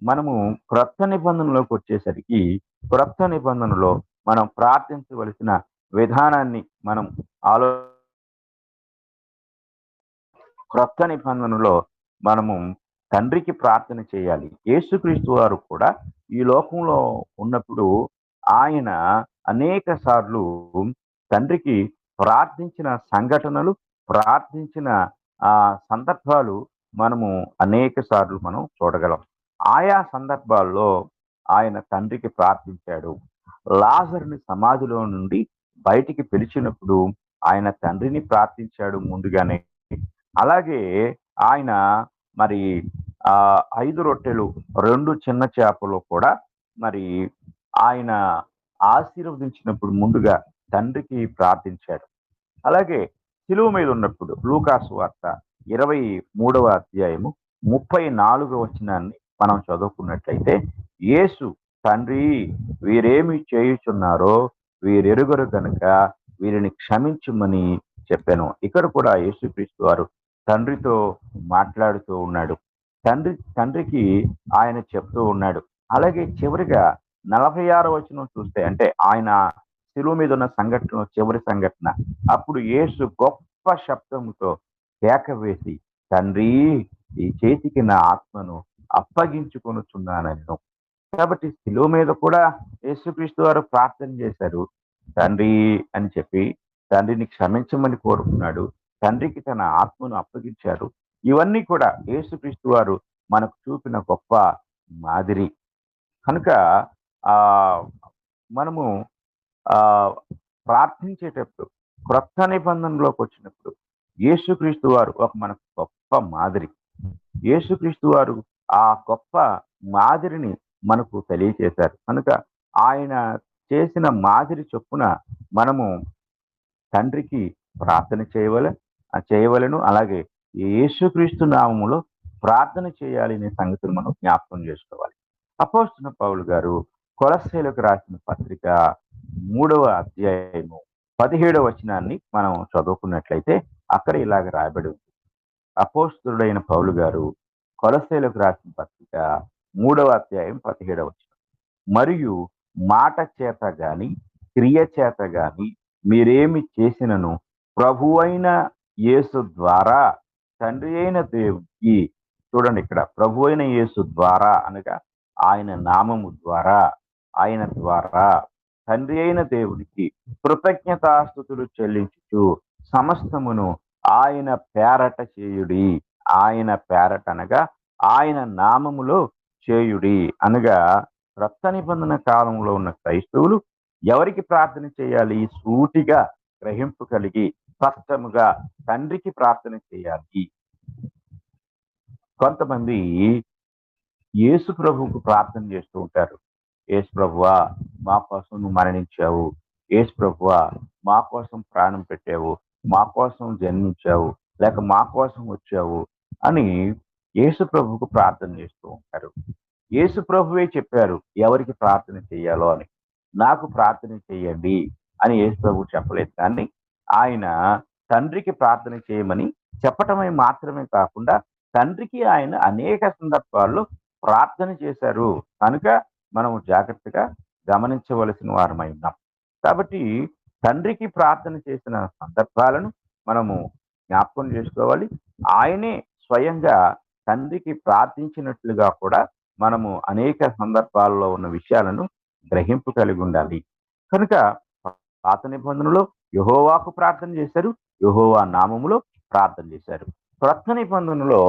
మనము క్రొత్త నిబంధనలోకి వచ్చేసరికి, క్రొత్త నిబంధనలో మనం ప్రార్థించవలసిన విధానాన్ని మనం క్రొత్త నిబంధనలో మనము తండ్రికి ప్రార్థన చేయాలి. యేసుక్రీస్తు వారు కూడా ఈ లోకంలో ఉన్నప్పుడు ఆయన అనేక సార్లు తండ్రికి ప్రార్థించిన సంఘటనలు, ప్రార్థించిన సందర్భాలు మనము అనేక సార్లు మనం చూడగలం. ఆయా సందర్భాల్లో ఆయన తండ్రికి ప్రార్థించాడు. లాజరుని సమాధిలో నుండి బయటికి పిలిచినప్పుడు ఆయన తండ్రిని ప్రార్థించాడు ముందుగానే. అలాగే ఆయన మరి 5 రొట్టెలు 2 చిన్న చేపలు కూడా మరి ఆయన ఆశీర్వదించినప్పుడు ముందుగా తండ్రికి ప్రార్థించాడు. అలాగే శిలువ మీద ఉన్నప్పుడు లూకా సువార్త 23వ అధ్యాయము 34వ వచనాన్ని మనం చదువుకున్నట్లయితే యేసు తండ్రి వీరేమి చేయుచున్నారో వీరెరుగరు కనుక వీరిని క్షమించుమని చెప్పాను. ఇక్కడ కూడా యేసుక్రీస్తు వారు తండ్రితో మాట్లాడుతూ ఉన్నాడు. తండ్రికి ఆయన చెప్తూ ఉన్నాడు. అలాగే చివరిగా 46వ వచనం చూస్తే, అంటే ఆయన శిలువ మీద ఉన్న సంఘటన, చివరి సంఘటన, అప్పుడు యేసు గొప్ప శబ్దముతో కేక వేసి, తండ్రి ఈ చేతికి నా ఆత్మను అప్పగించుకొనుచున్నానను. కాబట్టి శిలువ మీద కూడా యేసుక్రీస్తు వారు ప్రార్థన చేశారు, తండ్రి అని చెప్పి తండ్రిని క్షమించమని కోరుకున్నాడు. తండ్రికి తన ఆత్మను అప్పగించారు. ఇవన్నీ కూడా యేసుక్రీస్తు వారు మనకు చూపిన గొప్ప మాదిరి. కనుక ఆ మనము ఆ ప్రార్థించేటప్పుడు క్రొత్త నిబంధనలోకి వచ్చినప్పుడు యేసుక్రీస్తు వారు ఒక మనకు గొప్ప మాదిరి. యేసుక్రీస్తు వారు ఆ గొప్ప మాదిరిని మనకు తెలియచేశారు. కనుక ఆయన చేసిన మాదిరి చొప్పున మనము తండ్రికి ప్రార్థన చేయవలను. అలాగే యేసుక్రీస్తు నామములో ప్రార్థన చేయాలి అనే సంగతిని మనం జ్ఞాపకం చేసుకోవాలి. అపోస్తలుడైన పౌలు గారు కొలస్సీయులకు రాసిన పత్రిక 3వ అధ్యాయము 17వ వచనాన్ని మనం చదువుకున్నట్లయితే అక్కడ ఇలాగ రాయబడి ఉంది. అపోస్తలుడైన పౌలు గారు కొలస్సీయులకు రాసిన పత్రిక 3వ అధ్యాయం 17వ వచనం, మరియు మాట చేత గాని క్రియ చేత గాని మీరేమి చేసినను ప్రభువైన యేసు ద్వారా తండ్రి అయిన దేవునికి, చూడండి ఇక్కడ ప్రభువైన యేసు ద్వారా అనగా ఆయన నామము ద్వారా, ఆయన ద్వారా తండ్రి అయిన దేవునికి కృతజ్ఞతాస్తుతులు చెల్లించుచు సమస్తమును ఆయన పేరట చేయుడి. ఆయన పేరట అనగా ఆయన నామములో చేయుడి అనగా క్రొత్త నిబంధన కాలంలో ఉన్న క్రైస్తవులు ఎవరికి ప్రార్థన చేయాలి? సూటిగా గ్రహింపు కలిగి స్పష్టముగా తండ్రికి ప్రార్థన చేయాలి. కొంతమంది యేసు ప్రభువుకు ప్రార్థన చేస్తూ ఉంటారు. యేసు ప్రభువా మా కోసం నువ్వు మరణించావు, యేసు ప్రభువా మా కోసం ప్రాణం పెట్టావు, మా కోసం జన్మించావు, లేక మా కోసం వచ్చావు అని యేసు ప్రభువుకు ప్రార్థన చేస్తూ ఉంటారు. యేసు ప్రభువే చెప్పారు ఎవరికి ప్రార్థన చేయాలో అని. నాకు ప్రార్థన చేయండి అని యేసు ప్రభు చెప్పలేదు, కానీ ఆయన తండ్రికి ప్రార్థన చేయమని చెప్పటమే మాత్రమే కాకుండా తండ్రికి ఆయన అనేక సందర్భాల్లో ప్రార్థన చేశారు. కనుక మనము జాగ్రత్తగా గమనించవలసిన వారమై ఉన్నాం. కాబట్టి తండ్రికి ప్రార్థన చేసిన సందర్భాలను మనము జ్ఞాపకం చేసుకోవాలి. ఆయనే స్వయంగా తండ్రికి ప్రార్థించినట్లుగా కూడా మనము అనేక సందర్భాల్లో ఉన్న విషయాలను గ్రహింపు కలిగి ఉండాలి. కనుక పాత నిబంధనలో యెహోవాకు ప్రార్థన చేశారు, యెహోవా నామములో ప్రార్థన చేశారు. క్రొత్త నిబంధనలో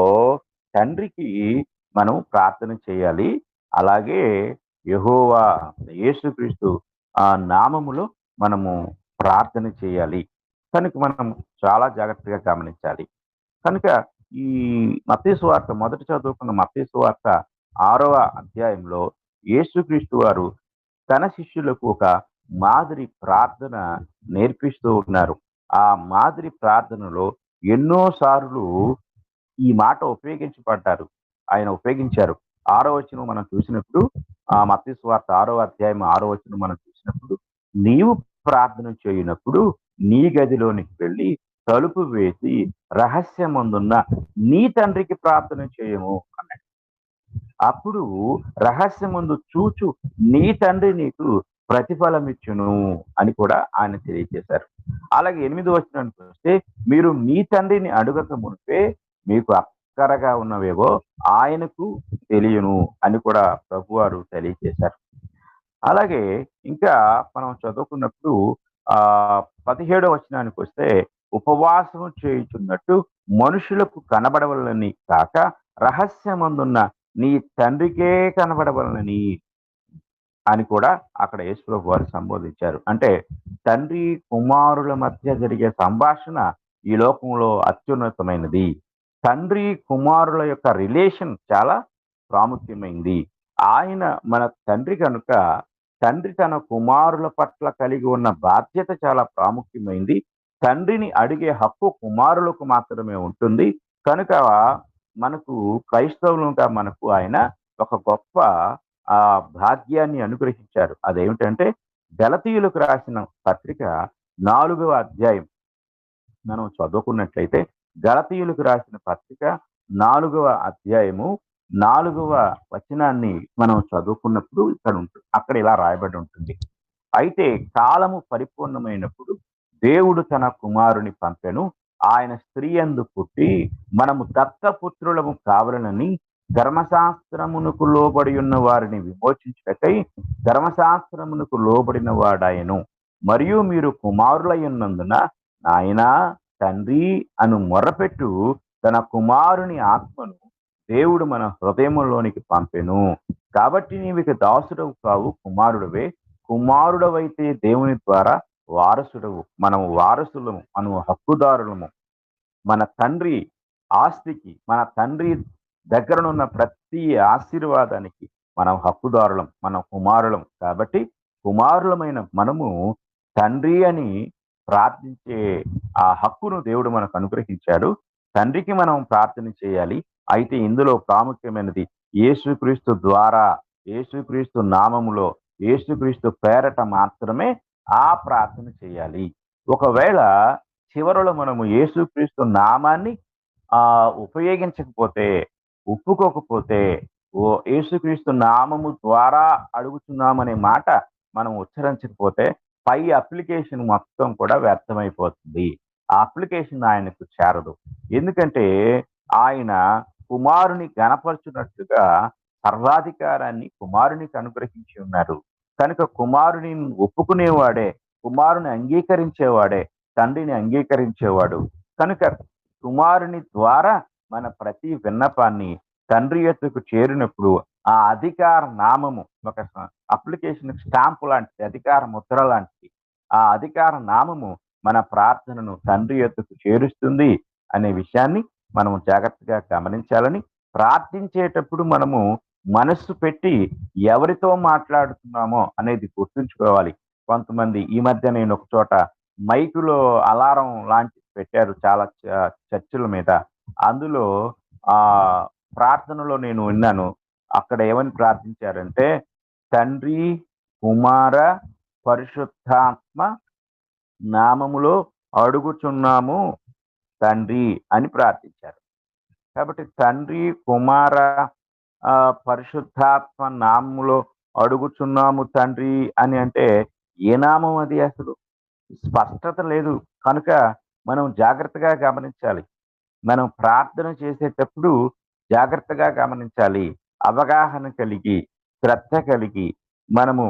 తండ్రికి మనం ప్రార్థన చేయాలి. అలాగే యెహోవా యేసుక్రీస్తు ఆ నామములో మనము ప్రార్థన చేయాలి. కనుక మనం చాలా జాగ్రత్తగా గమనించాలి. కనుక ఈ మత్తయి సువార్త మొదట చదువుకున్న మత్తయి సువార్త 6వ అధ్యాయంలో యేసుక్రీస్తు వారు తన శిష్యులకు ఒక మాదిరి ప్రార్థన నేర్పిస్తూ ఉన్నారు. ఆ మాదిరి ప్రార్థనలో ఎన్నోసార్లు ఈ మాట ఆయన ఉపయోగించారు. 6వ వచనం మనం చూసినప్పుడు, ఆ మత్తయి సువార్త 6వ అధ్యాయం 6వ వచనం మనం చూసినప్పుడు, నీవు ప్రార్థన చేయునప్పుడు నీ గదిలోనికి వెళ్ళి తలుపు వేసి రహస్యమందున్న నీ తండ్రికి ప్రార్థన చేయము అన్నాడు. అప్పుడు రహస్యమందు చూచు నీ తండ్రి నీకు ప్రతిఫలం ఇచ్చును అని కూడా ఆయన తెలియజేశారు. అలాగే 8వ వచనానికి వస్తే, మీరు మీ తండ్రిని అడుగక మునిపే మీకు అక్కరగా ఉన్నవేవో ఆయనకు తెలియను అని కూడా ప్రభువారు తెలియజేశారు. అలాగే ఇంకా మనం చదువుకున్నప్పుడు 17వ వచనానికి వస్తే, ఉపవాసం చేయుచున్నట్టు మనుషులకు కనబడవలనని కాక రహస్యమందున్న నీ తండ్రికే కనబడవలనని అని కూడా అక్కడ యేసు ప్రభు వారు సంబోధించారు. అంటే తండ్రి కుమారుల మధ్య జరిగే సంభాషణ ఈ లోకంలో అత్యున్నతమైనది. తండ్రి కుమారుల యొక్క రిలేషన్ చాలా ప్రాముఖ్యమైంది. ఆయన మన తండ్రి కనుక తండ్రి తన కుమారుల పట్ల కలిగి ఉన్న బాధ్యత చాలా ప్రాముఖ్యమైంది. తండ్రిని అడిగే హక్కు కుమారులకు మాత్రమే ఉంటుంది. కనుక మనకు క్రైస్తవులుగా మనకు ఆయన ఒక గొప్ప భాగ్యాన్ని అనుగ్రహించారు. అదేమిటంటే గలతీయులకు రాసిన పత్రిక 4వ అధ్యాయం మనం చదువుకున్నట్లయితే గలతీయులకు రాసిన పత్రిక 4వ అధ్యాయము 4వ వచనాన్ని మనం చదువుకున్నప్పుడు అక్కడ ఇలా రాయబడి ఉంటుంది. అయితే కాలము పరిపూర్ణమైనప్పుడు దేవుడు తన కుమారుని పంపెను. ఆయన స్త్రీ యందు పుట్టి మనము దత్తపుత్రులము కావాలనని ధర్మశాస్త్రమునకు లోబడి ఉన్న వారిని విమోచించుటకై ధర్మశాస్త్రమునకు లోబడిన వాడాయను. మరియు మీరు కుమారులై ఉన్నందున నాయనా తండ్రి అను మొర్రపెట్టు తన కుమారుని ఆత్మను దేవుడు మన హృదయంలోనికి పంపెను. కాబట్టి నీవిక దాసుడవు కావు, కుమారుడవే. కుమారుడవైతే దేవుని ద్వారా వారసుడవు. మనము వారసులము, మనము హక్కుదారులము. మన తండ్రి ఆస్తికి, మన తండ్రి దగ్గరనున్న ప్రతి ఆశీర్వాదానికి మనం హక్కుదారులం, మనం కుమారులం. కాబట్టి కుమారులమైన మనము తండ్రి అని ప్రార్థించే ఆ హక్కును దేవుడు మనకు అనుగ్రహించాడు. తండ్రికి మనం ప్రార్థన చేయాలి. అయితే ఇందులో ప్రాముఖ్యమైనది యేసుక్రీస్తు ద్వారా, యేసుక్రీస్తు నామములో, యేసుక్రీస్తు పేరట మాత్రమే ఆ ప్రార్థన చేయాలి. ఒకవేళ చివరలో మనము యేసుక్రీస్తు నామాన్ని ఉపయోగించకపోతే, ఒప్పుకోకపోతే, యేసుక్రీస్తు నామము ద్వారా అడుగుతున్నామనే మాట మనం ఉచ్చరించకపోతే పై అప్లికేషన్ మొత్తం కూడా వ్యర్థమైపోతుంది. ఆ అప్లికేషన్ ఆయనకు చేరదు. ఎందుకంటే ఆయన కుమారుని గణపరచున్నట్లుగా సర్వాధికారాన్ని కుమారునికి అనుగ్రహించి ఉన్నారు. కనుక కుమారుని ఒప్పుకునేవాడే, కుమారుని అంగీకరించేవాడే తండ్రిని అంగీకరించేవాడు. కనుక కుమారుని ద్వారా మన ప్రతి విన్నపాన్ని తండ్రి యొద్దకు చేరినప్పుడు ఆ అధికార నామము ఒక అప్లికేషన్ స్టాంపు లాంటిది, అధికార ముద్ర లాంటిది. ఆ అధికార నామము మన ప్రార్థనను తండ్రి యొద్దకు చేరుస్తుంది అనే విషయాన్ని మనము జాగ్రత్తగా గమనించాలని, ప్రార్థించేటప్పుడు మనము మనస్సు పెట్టి ఎవరితో మాట్లాడుతున్నామో అనేది గుర్తుంచుకోవాలి. కొంతమంది ఈ మధ్య నేను ఒక చోట మైకులో అలారం లాంటిది పెట్టారు చాలా చర్చిల మీద. అందులో ప్రార్థనలో నేను విన్నాను. అక్కడ ఏమని ప్రార్థించారంటే, తండ్రి కుమార పరిశుద్ధాత్మ నామములో అడుగుచున్నాము తండ్రి అని ప్రార్థించారు. కాబట్టి తండ్రి కుమార పరిశుద్ధాత్మ నామములో అడుగుచున్నాము తండ్రి అని అంటే ఏ నామం అది? అసలు స్పష్టత లేదు. కనుక మనం జాగ్రత్తగా గమనించాలి. మనం ప్రార్థన చేసేటప్పుడు జాగ్రత్తగా గమనించాలి. అవగాహన కలిగి, శ్రద్ధ కలిగి మనము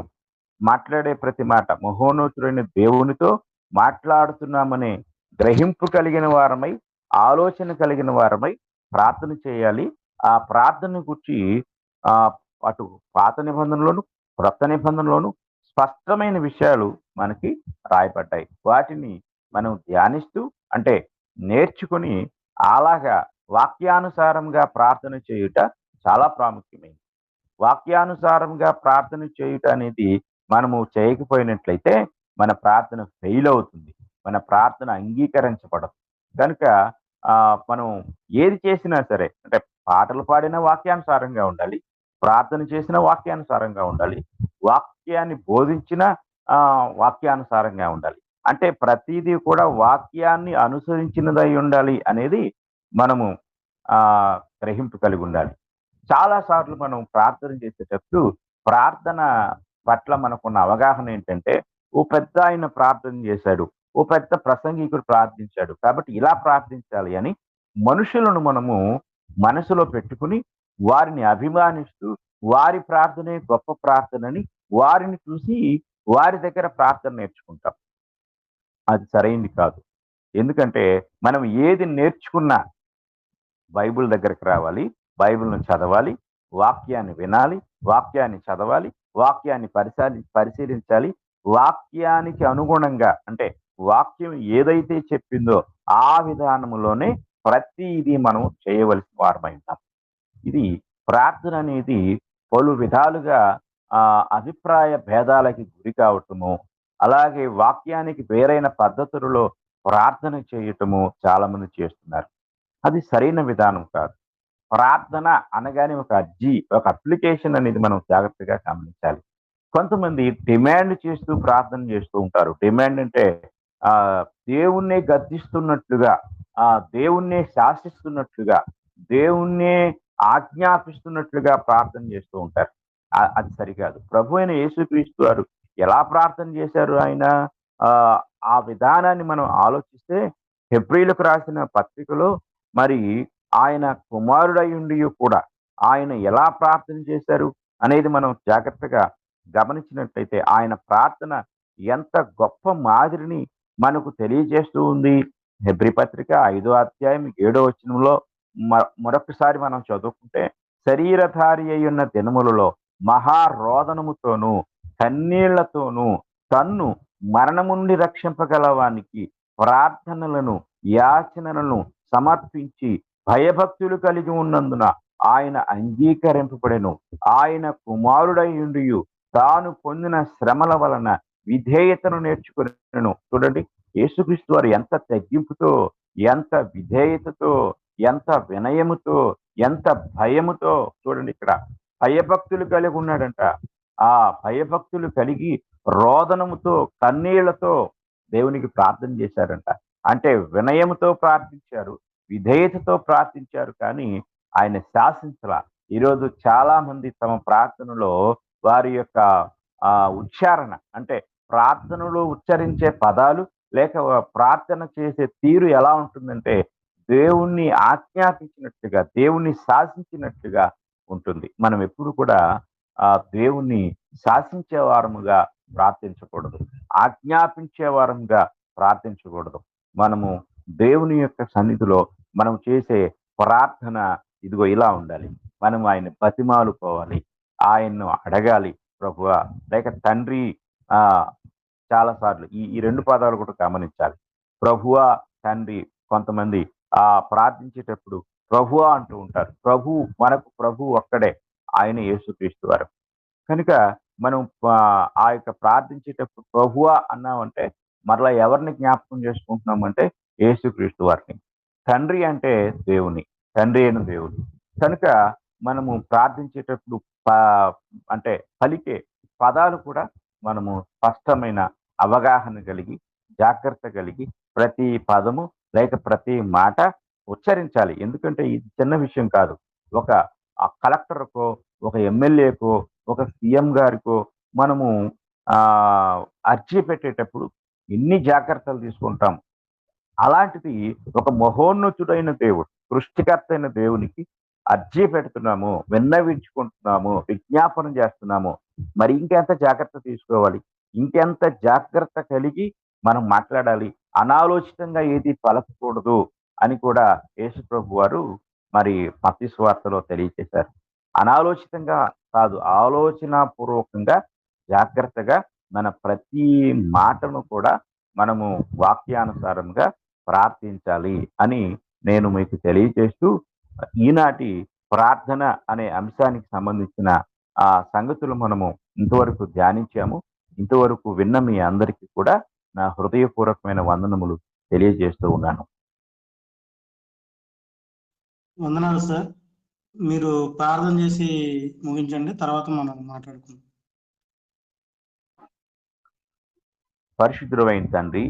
మాట్లాడే ప్రతి మాట మహోన్నతుడైన దేవునితో మాట్లాడుతున్నామనే గ్రహింపు కలిగిన వారమై, ఆలోచన కలిగిన వారమై ప్రార్థన చేయాలి. ఆ ప్రార్థన గురించి అటు పాత నిబంధనలోను క్రొత్త నిబంధనలోను స్పష్టమైన విషయాలు మనకి రాయబడ్డాయి. వాటిని మనం ధ్యానిస్తూ, అంటే నేర్చుకుని అలాగా వాక్యానుసారంగా ప్రార్థన చేయుట చాలా ప్రాముఖ్యమైనది. వాక్యానుసారంగా ప్రార్థన చేయుట అనేది మనము చేయకపోయినట్లయితే మన ప్రార్థన ఫెయిల్ అవుతుంది, మన ప్రార్థన అంగీకరించబడదు. కనుక మనం ఏది చేసినా సరే, అంటే పాటలు పాడిన వాక్యానుసారంగా ఉండాలి, ప్రార్థన చేసిన వాక్యానుసారంగా ఉండాలి, వాక్యాన్ని బోధించిన వాక్యానుసారంగా ఉండాలి. అంటే ప్రతిదీ కూడా వాక్యాన్ని అనుసరించినదై ఉండాలి అనేది మనము గ్రహింపు కలిగి ఉండాలి. చాలా సార్లు మనం ప్రార్థన చేసేటప్పుడు ప్రార్థన పట్ల మనకున్న అవగాహన ఏంటంటే, ఓ పెద్ద ఆయన ప్రార్థన చేశాడు, ఓ పెద్ద ప్రసంగికుడు ప్రార్థించాడు కాబట్టి ఇలా ప్రార్థించాలి అని మనుషులను మనము మనసులో పెట్టుకుని వారిని అభిమానిస్తూ వారి ప్రార్థనే గొప్ప ప్రార్థనని వారిని చూసి వారి దగ్గర ప్రార్థన నేర్చుకుంటాం. అది సరైంది కాదు. ఎందుకంటే మనం ఏది నేర్చుకున్నా బైబిల్ దగ్గరికి రావాలి, బైబిల్ను చదవాలి, వాక్యాన్ని వినాలి, వాక్యాన్ని చదవాలి, వాక్యాన్ని పరిశీలించాలి. వాక్యానికి అనుగుణంగా, అంటే వాక్యం ఏదైతే చెప్పిందో ఆ విధానంలోనే ప్రతిదీ మనం చేయవలసిన వారమై ఉన్నాం. ఇది ప్రార్థన అనేది పలు విధాలుగా అభిప్రాయ భేదాలకి గురి కావటము, అలాగే వాక్యానికి వేరైన పద్ధతులలో ప్రార్థన చేయటము చాలా మంది చేస్తున్నారు. అది సరైన విధానం కాదు. ప్రార్థన అనగానే ఒక అర్జీ, ఒక అప్లికేషన్ అనేది మనం జాగ్రత్తగా గమనించాలి. కొంతమంది డిమాండ్ చేస్తూ ప్రార్థన చేస్తూ ఉంటారు. డిమాండ్ అంటే ఆ దేవుణ్ణే గద్దిస్తున్నట్లుగా, ఆ దేవుణ్ణే శాసిస్తున్నట్లుగా, దేవుణ్ణే ఆజ్ఞాపిస్తున్నట్లుగా ప్రార్థన చేస్తూ ఉంటారు. అది సరికాదు. ప్రభు అయిన యేసుక్రీస్తు వారు ఎలా ప్రార్థన చేశారు? ఆయన ఆ ఆ విధానాన్ని మనం ఆలోచిస్తే హెబ్రీలకు రాసిన పత్రికలో మరి ఆయన కుమారుడై ఉండి కూడా ఆయన ఎలా ప్రార్థన చేశారు అనేది మనం జాగ్రత్తగా గమనించినట్లయితే ఆయన ప్రార్థన ఎంత గొప్ప మాదిరిని మనకు తెలియజేస్తూ ఉంది. హెబ్రీ పత్రిక 5వ అధ్యాయం 7వ వచనంలో మరొకసారి మనం చదువుకుంటే, శరీరధారి అయి ఉన్న దినములలో మహారోదనముతోనూ కన్నీళ్లతోనూ తన్ను మరణము నుండి రక్షింపగలవానికి ప్రార్థనలను యాచనలను సమర్పించి భయభక్తులు కలిగి ఉన్నందున ఆయన అంగీకరింపబడెను. ఆయన కుమారుడై ఉండి తాను పొందిన శ్రమల వలన విధేయతను నేర్చుకునేను. చూడండి, యేసుక్రీస్తు వారు ఎంత తగ్గింపుతో, ఎంత విధేయతతో, ఎంత వినయముతో, ఎంత భయముతో, చూడండి ఇక్కడ భయభక్తులు కలిగి ఉన్నాడంట. ఆ భయభక్తులు కలిగి రోదనముతో కన్నీళ్లతో దేవునికి ప్రార్థన చేశారంట. అంటే వినయముతో ప్రార్థించారు, విధేయతతో ప్రార్థించారు, కానీ ఆయన శాసించల. ఈరోజు చాలా మంది తమ ప్రార్థనలో వారి యొక్క ఉచ్చారణ, అంటే ప్రార్థనలో ఉచ్చరించే పదాలు లేక ప్రార్థన చేసే తీరు ఎలా ఉంటుందంటే దేవుణ్ణి ఆజ్ఞాపించినట్లుగా, దేవుణ్ణి శాసించినట్లుగా ఉంటుంది. మనం ఎప్పుడు కూడా దేవుణ్ణి శాసించే వారముగా ప్రార్థించకూడదు, ఆజ్ఞాపించే వారముగా ప్రార్థించకూడదు. మనము దేవుని యొక్క సన్నిధిలో మనం చేసే ప్రార్థన ఇదిగో ఇలా ఉండాలి. మనం ఆయన బతిమాలుకోవాలి, ఆయన్ను అడగాలి. ప్రభువా, లేక తండ్రి, చాలాసార్లు ఈ రెండు పదాలు కూడా గమనించాలి. ప్రభువా, తండ్రి. కొంతమంది ప్రార్థించేటప్పుడు ప్రభువా అంటూ ఉంటారు. మనకు ప్రభు ఒక్కడే, ఆయన యేసుక్రీస్తు వారు. కనుక మనం ఆ యొక్క ప్రార్థించేటప్పుడు ప్రభువా అన్నామంటే మరలా ఎవరిని జ్ఞాపకం చేసుకుంటున్నామంటే యేసుక్రీస్తు వారిని. తండ్రి అంటే తండ్రి అయిన దేవుని. కనుక మనము ప్రార్థించేటప్పుడు అంటే పలికే పదాలు కూడా మనము స్పష్టమైన అవగాహన కలిగి, జాగ్రత్త కలిగి ప్రతి పదము లేక ప్రతి మాట ఉచ్చరించాలి. ఎందుకంటే ఇది చిన్న విషయం కాదు. ఒక కలెక్టర్కో, ఒక ఎమ్మెల్యేకో, ఒక సీఎం గారికో మనము అర్జీ పెట్టేటప్పుడు ఎన్ని జాగ్రత్తలు తీసుకుంటాం. అలాంటిది ఒక మహోన్నతుడైన దేవుడు, సృష్టికర్త అయిన దేవునికి అర్జీ పెడుతున్నాము, విన్నవించుకుంటున్నాము, విజ్ఞాపన చేస్తున్నాము. మరి ఇంకెంత జాగ్రత్త తీసుకోవాలి, ఇంకెంత జాగ్రత్త కలిగి మనం మాట్లాడాలి. అనాలోచితంగా ఏది పలకకూడదు అని కూడా యేసు ప్రభు వారు మరి మత్తయి సువార్తలో తెలియజేశారు. అనాలోచితంగా కాదు, ఆలోచనాపూర్వకంగా జాగ్రత్తగా మన ప్రతి మాటను కూడా మనము వాక్యానుసారంగా ప్రార్థించాలి అని నేను మీకు తెలియజేస్తూ, ఈనాటి ప్రార్థన అనే అంశానికి సంబంధించిన సంగతులు మనము ఇంతవరకు ధ్యానించాము. ఇంతవరకు విన్న మీ అందరికీ కూడా నా హృదయపూర్వకమైన వందనములు తెలియజేస్తూ ఉన్నాను. వందనాలు సార్. మీరు ప్రార్థన చేసి ముగించండి, తర్వాత మనం మాట్లాడుకుందాం. పరిశుద్ధుడైన తండ్రి,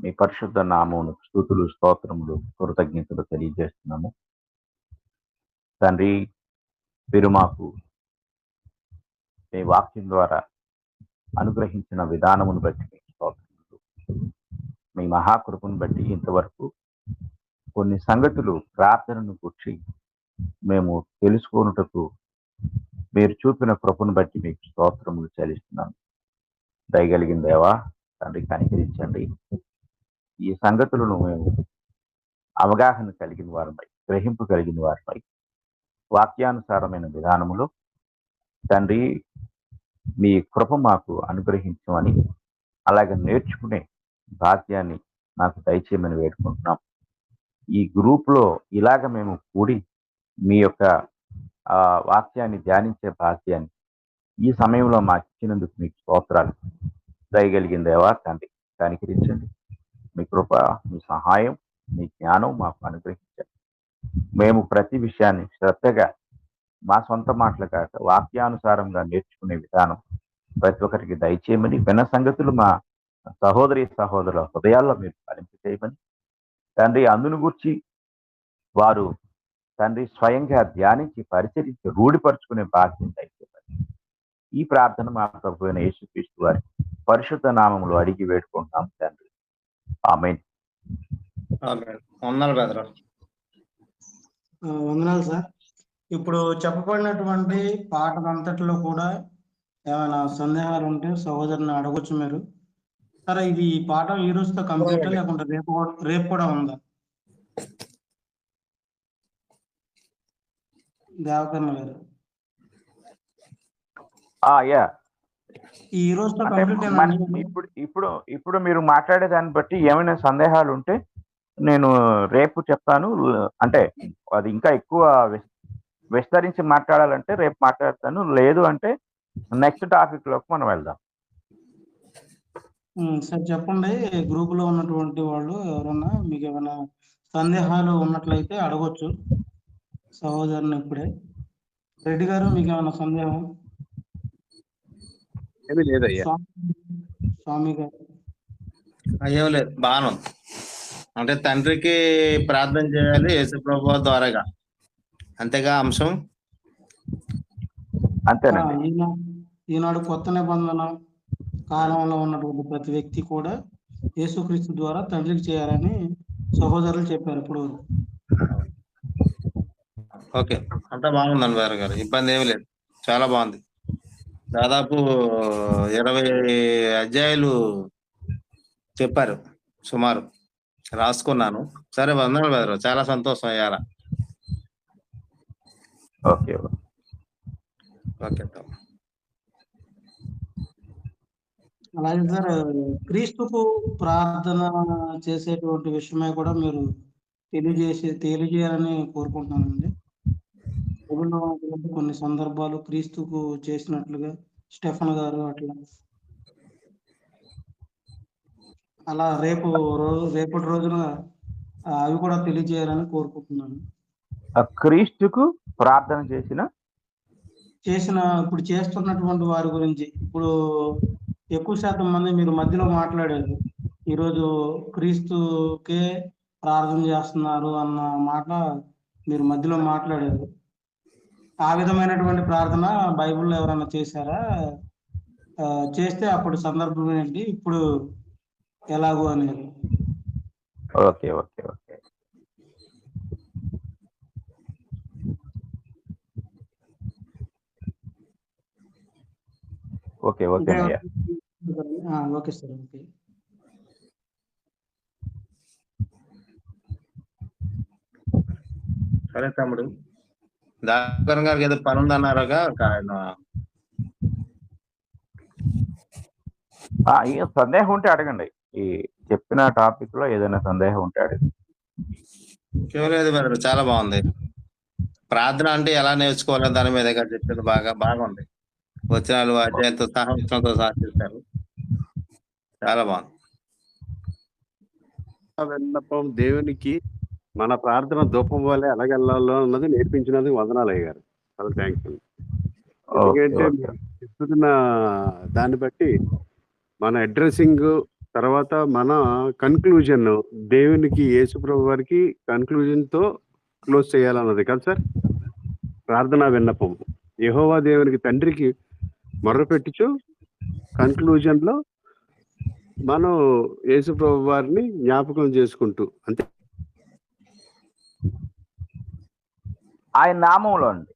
మీ పరిశుద్ధ నామమును స్తుతులు, స్తోత్రములు, కృతజ్ఞతలు తెలియజేస్తున్నాము. తండ్రి, మీరు మాకు మీ వాక్యం ద్వారా అనుగ్రహించిన విధానమును బట్టి మీకు స్తోత్రములు. మీ మహాకృపను బట్టి ఇంతవరకు కొన్ని సంగతులు ప్రార్థనను గురించి మేము తెలుసుకొనుటకు మీరు చూపిన కృపను బట్టి మీకు స్తోత్రములు చెల్లిస్తున్నాను. దయగలిగిన దేవా, తండ్రి, కనికరించండి. ఈ సంగతులను మేము అవగాహన కలిగిన వారమై, గ్రహింపు కలిగిన వారమై, వాక్యానుసారమైన విధానములో తండ్రి మీ కృప మాకు అనుగ్రహించమని, అలాగే నేర్చుకునే భాగ్యాన్ని నాకు దయచేయమని వేడుకుంటున్నాం. ఈ గ్రూప్లో ఇలాగ మేము కూడి మీ యొక్క వాక్యాన్ని ధ్యానించే భాగ్యాన్ని ఈ సమయంలో మాకు ఇచ్చినందుకు మీకు స్తోత్రాలు. దయగలిగిన దేవా, తండ్రి, కనికరించండి. మీ కృప, మీ సహాయం, మీ జ్ఞానం మాకు అనుగ్రహించండి. మేము ప్రతి విషయాన్ని శ్రద్ధగా మా సొంత మాటలు కాక వాక్యానుసారంగా నేర్చుకునే విధానం ప్రతి ఒక్కరికి దయచేయమని, విన్న సంగతులు మా సహోదరుల హృదయాల్లో మీరు ఫలింప చేయమని తండ్రి, అందును గూర్చి వారు తండ్రి స్వయంగా ధ్యానించి పరిచరించి రూఢిపరుచుకునే బాధ్యత దయచేయమని ఈ ప్రార్థన మా ప్రభు అయిన యేసుక్రీస్తు వారి పరిశుద్ధ నామములో అడిగి వేడుకుంటున్నాం తండ్రి. ఆమేన్. వందనాలు బ్రదర్. వందనాలు సార్. ఇప్పుడు చెప్పబడినటువంటి పాటలంతటిలో కూడా ఏమైనా సందేహాలు ఉంటే సహోదరుని అడగొచ్చు మీరు. సరే, ఇది ఈ పాఠం ఈ రోజుతో కంప్లీట్ లేకుంటే రేపు కూడా ఉందా? దేవకర్ణ గారు, యా, ఈ రోజుతో అంటే కంప్లీట్ ఇప్పుడు మీరు మాట్లాడే దాన్ని బట్టి ఏమైనా సందేహాలు ఉంటే నేను రేపు చెప్తాను. అంటే అది ఇంకా ఎక్కువ విస్తరించి మాట్లాడాలంటే రేపు మాట్లాడతాను. లేదు అంటే నెక్స్ట్ టాపిక్ లోకి మనం వెళ్దాం. సార్ చెప్పండి. గ్రూప్ లో ఉన్నటువంటి వాళ్ళు ఎవరన్నా మీకు ఏమైనా సందేహాలు ఉన్నట్లయితే అడగొచ్చు సహోదరుని. ఇప్పుడే రెడ్డి గారు, మీకు ఏమైనా సందేహం? ఏమీ లేదయ్యా. స్వామి గారు అయ్యో లేదు, బాగానే ఉంది. అంటే తండ్రికి ప్రార్థన చేయాలి యేసుప్రభు ద్వారాగా, అంతేగా అంశం. అంతేనండి. ఈనాడు కొత్త నిబంధన కాలంలో ఉన్నటువంటి ప్రతి వ్యక్తి కూడా యేసుక్రీస్తు ద్వారా తండ్రికి చేయాలని సహోదరులు చెప్పారు ఇప్పుడు. ఓకే, అంతా బాగుందండి వేరే గారు, ఇబ్బంది ఏమి లేదు, చాలా బాగుంది. దాదాపు 20 అధ్యాయులు చెప్పారు సుమారు, రాసుకున్నాను. సరే, వందనాలు వేరే, చాలా సంతోషం అయ్యారా. Okay okay. అలాగే సార్, క్రీస్తుకు ప్రార్థన చేసేటువంటి విషయమే కూడా మీరు తెలియజేయాలని కోరుకుంటున్నానండి. కొన్ని సందర్భాలు క్రీస్తుకు చేసినట్లుగా స్టెఫన్ గారు అలా రేపటి రోజున అవి కూడా తెలియజేయాలని కోరుకుంటున్నాను. క్రీస్తుకు ప్రార్థన ఇప్పుడు చేస్తున్నటువంటి వారి గురించి ఇప్పుడు ఎక్కువ శాతం మంది మీరు మధ్యలో మాట్లాడారు. ఈరోజు క్రీస్తుకే ప్రార్థన చేస్తున్నారు అన్న మాట మీరు మధ్యలో మాట్లాడారు. ఆ విధమైనటువంటి ప్రార్థన బైబిల్లో ఎవరైనా చేశారా? చేస్తే అప్పుడు సందర్భం ఏంటి, ఇప్పుడు ఎలాగో అనేది. Okay okay okay okay okay okay sir. Okay. సరే తమ్ముడు, దాకర్ గారికి ఏదో పని ఉందన్నారుగా, ఆయన సందేహం ఉంటే అడగండి. ఈ చెప్పిన టాపిక్ లో ఏదైనా సందేహం ఉంటే అడగండి. లేదు మేడం, చాలా బాగుంది. ప్రార్థన అంటే ఎలా నేర్చుకోవాలని దాని మీద చెప్పింది బాగుంది. వచనాలు అధ్యాయంతో సహా చేశారు, చాలా బాగుంది. విన్నపం దేవునికి మన ప్రార్థన ధూపం వల్లే ఎలాగెళ్ళాలో అన్నది నేర్పించినందుకు వందనాలు అయ్యారు. చాలా థ్యాంక్స్ అండి. ఎందుకంటే చెప్తున్న దాన్ని బట్టి మన అడ్రస్సింగ్ తర్వాత మన కన్క్లూజన్ దేవునికి యేసుప్రభు వారికి కన్క్లూజన్ తో క్లోజ్ చేయాలన్నది కదా సార్ ప్రార్థనా విన్నపం. యెహోవా దేవునికి తండ్రికి మొర్రపెట్టుచు కన్క్లూజన్ లో మనం యేసుప్రభు వారిని జ్ఞాపకం చేసుకుంటూ, అంతే ఆయన నామంలో అండి,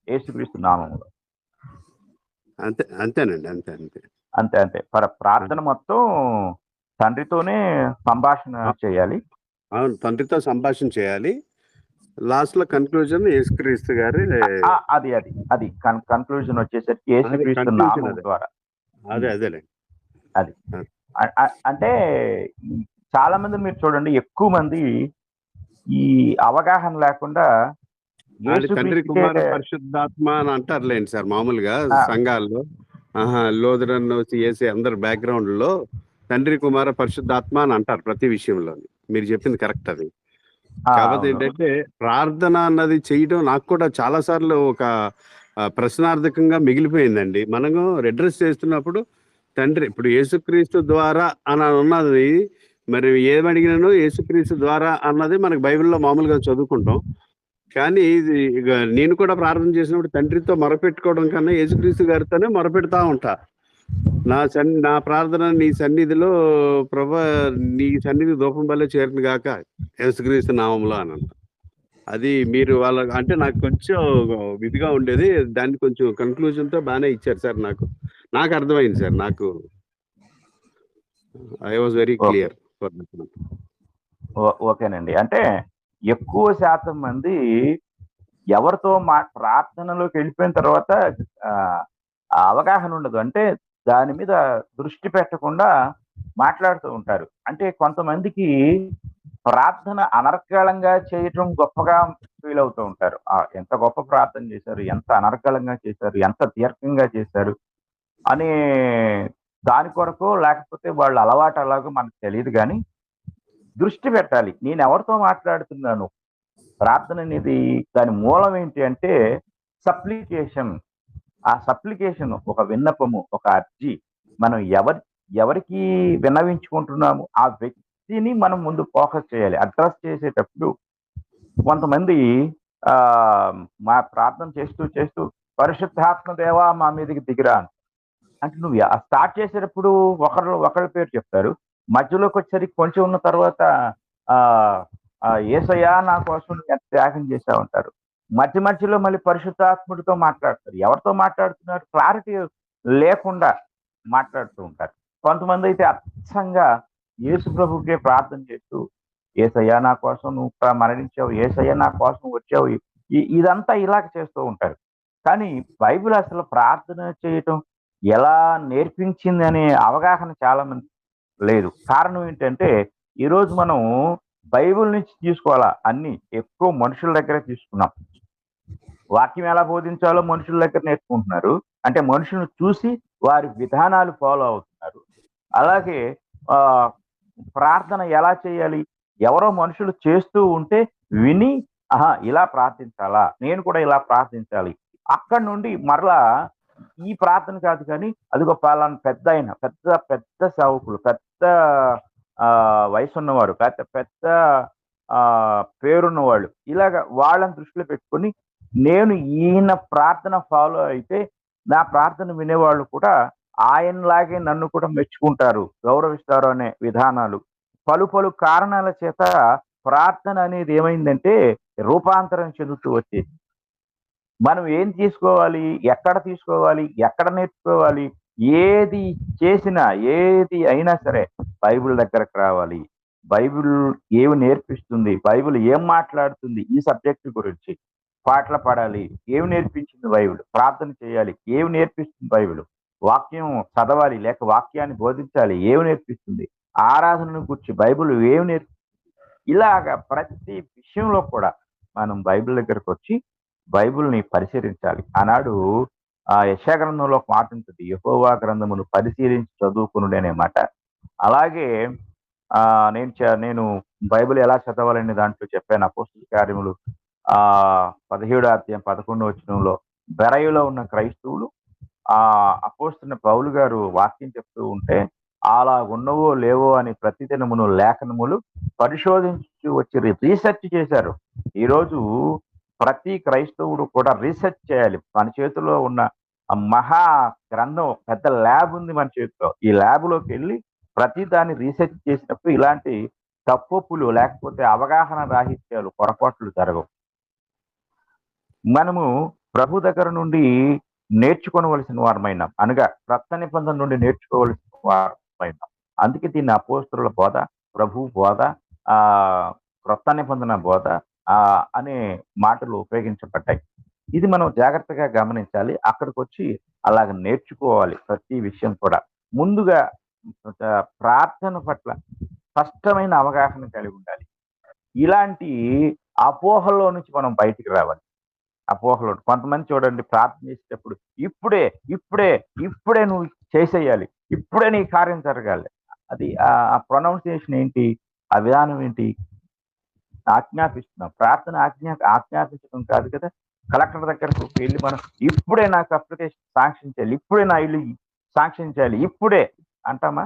యేసుక్రీస్తు నామంలో. అంతేనండి. అంతే ప్రార్థన మొత్తం తండ్రితోనే సంభాషణ చేయాలి. అవును, తండ్రితో సంభాషణ చేయాలి. లాస్ట్ లో కన్క్లూజన్ యేసుక్రీస్తు గారి అది కన్క్లూజన్ వచ్చేసరికి యేసుక్రీస్తు నామం ద్వారా. అదేలే అది అంటే చాలా మంది మీరు చూడండి, ఎక్కువ మంది ఈ అవగాహన లేకుండా తండ్రి కుమార పరిశుద్ధాత్మ అని అంటారులేండి సార్ మామూలుగా సంఘాల్లో. లోదరన్ సిఎస్సి అందరు బ్యాక్గ్రౌండ్ లో తండ్రి కుమార పరిశుద్ధాత్మ అని అంటారు ప్రతి విషయంలో. మీరు చెప్పింది కరెక్ట్. అది కాకపోతే అవును. ఏంటంటే ప్రార్థన అన్నది చేయడం నాకు కూడా చాలా సార్లు ఒక ప్రశ్నార్థకంగా మిగిలిపోయిందండి. మనము అడ్రస్ చేస్తున్నప్పుడు తండ్రి ఇప్పుడు యేసుక్రీస్తు ద్వారా అని ఉన్నది, మరి ఏమడిగినానో యేసుక్రీస్తు ద్వారా అన్నది మనకు బైబిల్లో మామూలుగా చదువుకుంటాం. కానీ ఇది ఇక నేను కూడా ప్రార్థన చేసినప్పుడు తండ్రితో మొరపెట్టుకోవడం కన్నా యేసుక్రీస్తు గారితోనే మొరపెడతా ఉంటా. నా ప్రార్థన నీ సన్నిధిలో ప్రభా, నీ సన్నిధి ధూపం వల్లే చేరును గాక యేసుక్రీస్తు నామంలో అని అంట. అది మీరు వాళ్ళ అంటే నాకు కొంచెం ఇదిగా ఉండేది. దాన్ని కొంచెం కన్క్లూజన్ తో బాగానే ఇచ్చారు సార్. నాకు అర్థమైంది సార్. నాకు I was very okay. Clear. ఓకేనండి. అంటే ఎక్కువ శాతం మంది ఎవరితో ప్రార్థనలోకి వెళ్ళిపోయిన తర్వాత అవగాహన ఉండదు. అంటే దాని మీద దృష్టి పెట్టకుండా మాట్లాడుతూ ఉంటారు. అంటే కొంతమందికి ప్రార్థన అనర్గళంగా చేయటం గొప్పగా ఫీల్ అవుతూ ఉంటారు. ఎంత గొప్ప ప్రార్థన చేశారు, ఎంత అనర్గళంగా చేశారు, ఎంత దీర్ఘంగా చేశారు అనే దాని కొరకు, లేకపోతే వాళ్ళ అలవాటు అలాగో మనకు తెలియదు. కానీ దృష్టి పెట్టాలి. నేను ఎవరితో మాట్లాడుతున్నాను, ప్రార్థన అనేది దాని మూలం ఏంటి అంటే సప్లికేషన్. ఆ సప్లికేషన్ ఒక విన్నపము, ఒక అర్జీ. మనం ఎవరికి విన్నవించుకుంటున్నాము ఆ వ్యక్తిని మనం ముందు ఫోకస్ చేయాలి. అడ్రస్ చేసేటప్పుడు కొంతమంది మా ప్రార్థన చేస్తూ చేస్తూ పరిశుద్ధాత్మ దేవా మా మీదకి దిగిరా అంటే నువ్వు స్టార్ట్ చేసేటప్పుడు ఒకళ్ళ పేరు చెప్తారు, మధ్యలోకి వచ్చేసరికి కొంచెం ఉన్న తర్వాత యేసయ్యా నా కోసం ఎంత త్యాగం చేశావంటారు. మధ్యలో మళ్ళీ పరిశుద్ధాత్ముడితో మాట్లాడతారు. ఎవరితో మాట్లాడుతున్నారు క్లారిటీ లేకుండా మాట్లాడుతూ ఉంటారు. కొంతమంది అయితే అచ్చంగా యేసు ప్రభుకే ప్రార్థన చేస్తూ యేసయ్యా నా కోసం నువ్వు మరణించావు, యేసయ్యా నా కోసం వచ్చావు, ఇదంతా ఇలాగ చేస్తూ ఉంటారు. కానీ బైబిల్ అసలు ప్రార్థన చేయటం ఎలా నేర్పించింది అనే అవగాహన చాలా మంది లేదు. కారణం ఏంటంటే ఈరోజు మనం బైబిల్ నుంచి తీసుకోవాలా అన్ని ఎక్కువ మనుషుల దగ్గరే తీసుకున్నాం. వాక్యం ఎలా బోధించాలో మనుషుల దగ్గర నేర్చుకుంటున్నారు. అంటే మనుషులను చూసి వారి విధానాలు ఫాలో అవుతున్నారు. అలాగే ప్రార్థన ఎలా చేయాలి, ఎవరో మనుషులు చేస్తూ ఉంటే విని ఇలా ప్రార్థించాలా, నేను కూడా ఇలా ప్రార్థించాలి. అక్కడి నుండి మరలా ఈ ప్రార్థన కాదు కానీ అదిగో పలానా పెద్ద సేవకులు, పెద్ద వయసు ఉన్నవారు, పెద్ద పేరున్న వాళ్ళు, ఇలాగ వాళ్ళని దృష్టిలో పెట్టుకొని నేను ఈయన ప్రార్థన ఫాలో అయితే నా ప్రార్థన వినేవాళ్ళు కూడా ఆయనలాగే నన్ను కూడా మెచ్చుకుంటారు, గౌరవిస్తారు అనే విధానాలు పలు కారణాల చేత ప్రార్థన అనేది ఏమైందంటే రూపాంతరం చెందుతూ వచ్చేది. మనం ఏం తీసుకోవాలి, ఎక్కడ నేర్చుకోవాలి, ఏది చేసినా ఏది అయినా సరే బైబిల్ దగ్గరకు రావాలి. బైబిల్ ఏమి నేర్పిస్తుంది, బైబిల్ ఏం మాట్లాడుతుంది ఈ సబ్జెక్టు గురించి, పాటలు పాడాలి ఏమి నేర్పించింది బైబిల్, ప్రార్థన చేయాలి ఏమి నేర్పిస్తుంది బైబిల్, వాక్యం చదవాలి లేక వాక్యాన్ని బోధించాలి ఏమి నేర్పిస్తుంది, ఆరాధనను గురించి బైబిల్ ఏమి నేర్పిస్తుంది. ఇలాగా ప్రతి విషయంలో కూడా మనం బైబిల్ దగ్గరకు వచ్చి బైబిల్ని పరిశీలించాలి. ఆనాడు యెషయా గ్రంథంలో ఒక మాట ఉంటుంది, యెహోవా గ్రంథమును పరిశీలించి చదువుకునుడి అనే మాట. అలాగే నేను బైబిల్ ఎలా చదవాలనే దాంట్లో చెప్పాను. అపోస్తలుల కార్యములు 17వ అధ్యాయం 11వ వచనంలో బెరయులో ఉన్న క్రైస్తవులు అపోస్తలుడైన పౌలు గారు వాక్యం చెప్తూ ఉంటే అలా ఉన్నవో లేవో అని ప్రతిదినమును లేఖనములు పరిశోధించి వచ్చి రీసెర్చ్ చేశారు. ఈరోజు ప్రతి క్రైస్తవుడు కూడా రీసెర్చ్ చేయాలి. మన చేతిలో ఉన్న మహా గ్రంథం, పెద్ద ల్యాబ్ ఉంది మన చేతిలో. ఈ ల్యాబ్లోకి వెళ్ళి ప్రతి దాన్ని రీసెర్చ్ చేసినప్పుడు ఇలాంటి తప్పులు లేకపోతే అవగాహన రాహిత్యాలు, పొరపాట్లు జరగవు. మనము ప్రభు దగ్గర నుండి నేర్చుకోవలసిన వారమైనాం, అనగా క్రొత్త నిబంధన నుండి నేర్చుకోవలసిన వారమైనాం. అందుకే దీన్ని అపోస్తలుల బోధ, ప్రభు బోధ, క్రొత్త నిబంధన బోధ అనే మాటలు ఉపయోగించబడ్డాయి. ఇది మనం జాగ్రత్తగా గమనించాలి. అక్కడికి వచ్చి అలాగ నేర్చుకోవాలి. ప్రతి విషయం కూడా ముందుగా ప్రార్థన పట్ల స్పష్టమైన అవగాహన కలిగి ఉండాలి. ఇలాంటి అపోహల్లో నుంచి మనం బయటికి రావాలి. అపోహలో కొంతమంది చూడండి, ప్రార్థన చేసేటప్పుడు ఇప్పుడే నువ్వు చేసేయాలి, ఇప్పుడే నీ కార్యం జరగాలి. అది ఆ ప్రొనౌన్సియేషన్ ఏంటి, ఆ విధానం ఏంటి? ఆజ్ఞాపిస్తున్నాం. ప్రార్థన ఆజ్ఞాపించడం కాదు కదా. కలెక్టర్ దగ్గరకు వెళ్ళి మనం ఇప్పుడే నాకు అప్లికేషన్ శాంక్షన్ చేయాలి, ఇప్పుడే నా ఇల్లు శాంక్షన్ చేయాలి, ఇప్పుడే అంటామా?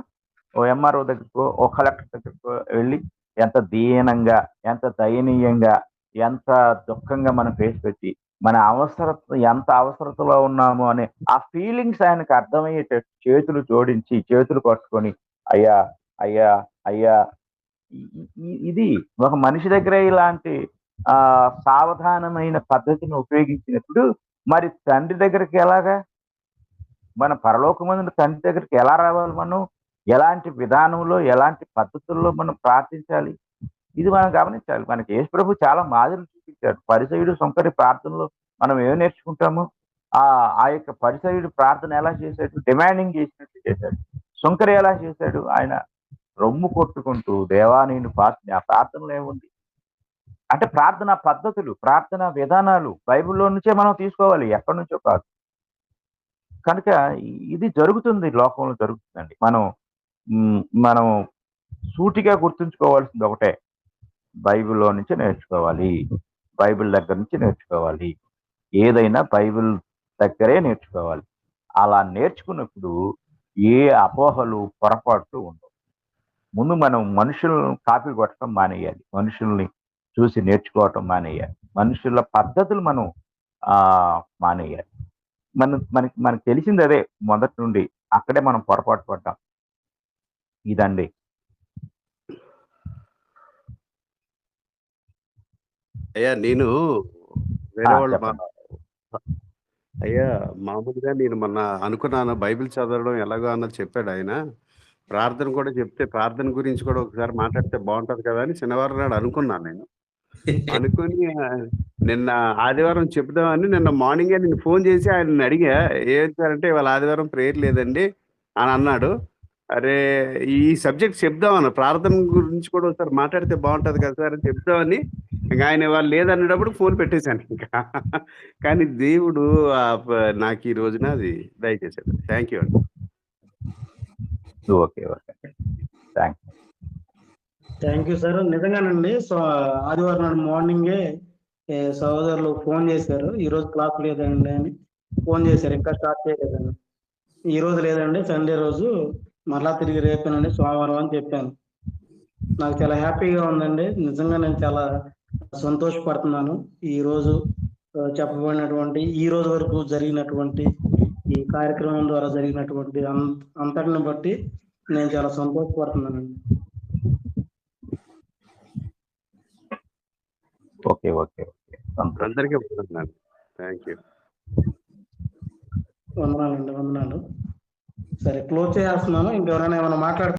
ఓ ఎంఆర్ఓ దగ్గరకో, ఓ కలెక్టర్ దగ్గరకో వెళ్ళి ఎంత దీనంగా, ఎంత దయనీయంగా, ఎంత దుఃఖంగా మనం ఫేస్ పెట్టి మన ఎంత అవసరతలో ఉన్నాము అనే ఆ ఫీలింగ్స్ ఆయనకు అర్థమయ్యేటట్టు చేతులు జోడించి, చేతులు పట్టుకొని, అయ్యా అయ్యా అయ్యా, ఇది ఒక మనిషి దగ్గర ఇలాంటి సావధానమైన పద్ధతిని ఉపయోగించినప్పుడు మరి తండ్రి దగ్గరికి ఎలాగా, మన పరలోకమందున తండ్రి దగ్గరికి ఎలా రావాలి, మనం ఎలాంటి విధానంలో, ఎలాంటి పద్ధతుల్లో మనం ప్రార్థించాలి, ఇది మనం గమనించాలి. మనకి యేసు ప్రభు చాలా మాదిరిలు చూపించాడు. పరిసయుడు సుంకరి ప్రార్థనలో మనం ఏం నేర్చుకుంటాము? ఆ యొక్క పరిసయుడు ప్రార్థన ఎలా చేశాడు? డిమాండింగ్ చేసినట్టు చేశాడు. సుంకరి ఎలా చేశాడు? ఆయన రొమ్ము కొట్టుకుంటూ, దేవా నేను ఆ ప్రార్థనలో ఏముంది అంటే ప్రార్థనా పద్ధతులు, ప్రార్థనా విధానాలు బైబిల్లో నుంచే మనం తీసుకోవాలి, ఎక్కడి నుంచో కాదు. కనుక ఇది జరుగుతుంది, లోకంలో జరుగుతుందండి. మనం సూటిగా గుర్తుంచుకోవాల్సింది ఒకటే, బైబిల్లో నుంచి నేర్చుకోవాలి, బైబిల్ దగ్గర నుంచి నేర్చుకోవాలి, ఏదైనా బైబిల్ దగ్గరే నేర్చుకోవాలి. అలా నేర్చుకున్నప్పుడు ఏ అపోహలు, పొరపాట్లు ఉండవు. ముందు మనం మనుషులను కాపీ కొట్టడం మానేయాలి, మనుషుల్ని చూసి నేర్చుకోవటం మానేయాలి, మనుషుల పద్ధతులు మనం మానేయాలి. మనకి తెలిసింది అదే మొదటి నుండి, అక్కడే మనం పొరపాటు పడ్డాం. ఇదండి. అయ్యా నేను వేరే వాళ్ళు చెప్పండి. అయ్యా మామూలుగా నేను మొన్న అనుకున్నాను బైబిల్ చదవడం ఎలాగో అన్నది చెప్పాడు ఆయన. ప్రార్థన కూడా చెప్తే ప్రార్థన గురించి కూడా ఒకసారి మాట్లాడితే బాగుంటది కదా అని శనివారం నాడు అనుకున్నాను నేను. అనుకుని నిన్న ఆదివారం చెప్దామని నిన్న మార్నింగే నేను ఫోన్ చేసి ఆయన అడిగా, ఏంటంటే ఇవాళ ఆదివారం ప్రేయర్ లేదండి అని అన్నాడు. అరే ఈ సబ్జెక్ట్ చెప్దామన్న, ప్రార్థన గురించి కూడా ఒకసారి మాట్లాడితే బాగుంటది కదా సార్ అని చెప్దామని ఇంకా ఆయన వాళ్ళు లేదన్నప్పుడు ఫోన్ పెట్టేశాను ఇంకా. కానీ దేవుడు నాకు ఈ రోజున అది దయచేశాడు. థ్యాంక్ యూ అండి. Okay okay, thank you sir. నిజంగానండి, సో ఆదివారం నాడు మార్నింగే సహోదరులు ఫోన్ చేశారు, ఈ రోజు క్లాస్ లేదండి అని ఫోన్ చేశారు. ఇంకా స్టార్ట్ చేయలేదండి, ఈ రోజు లేదండి, సండే రోజు మరలా తిరిగి రేపేనండి, సోమవారం అని చెప్పాను. నాకు చాలా హ్యాపీగా ఉందండి, నిజంగా నేను చాలా సంతోషపడుతున్నాను. ఈ రోజు చెప్పబడినటువంటి, ఈ రోజు వరకు జరిగినటువంటి ఈ కార్యక్రమం ద్వారా జరిగినటువంటి అంతటిని బట్టి నేను చాలా సంతోషపడుతున్నానండి. ఓకే ఓకే ఓకే, అందరికీ వందనాలు. Thank you. వందనాలండి, వందనాలు. సరే, క్లోజ్ చేస్తున్నాను. ఇంకెవరైనా ఏమైనా మాట్లాడుతున్నారు?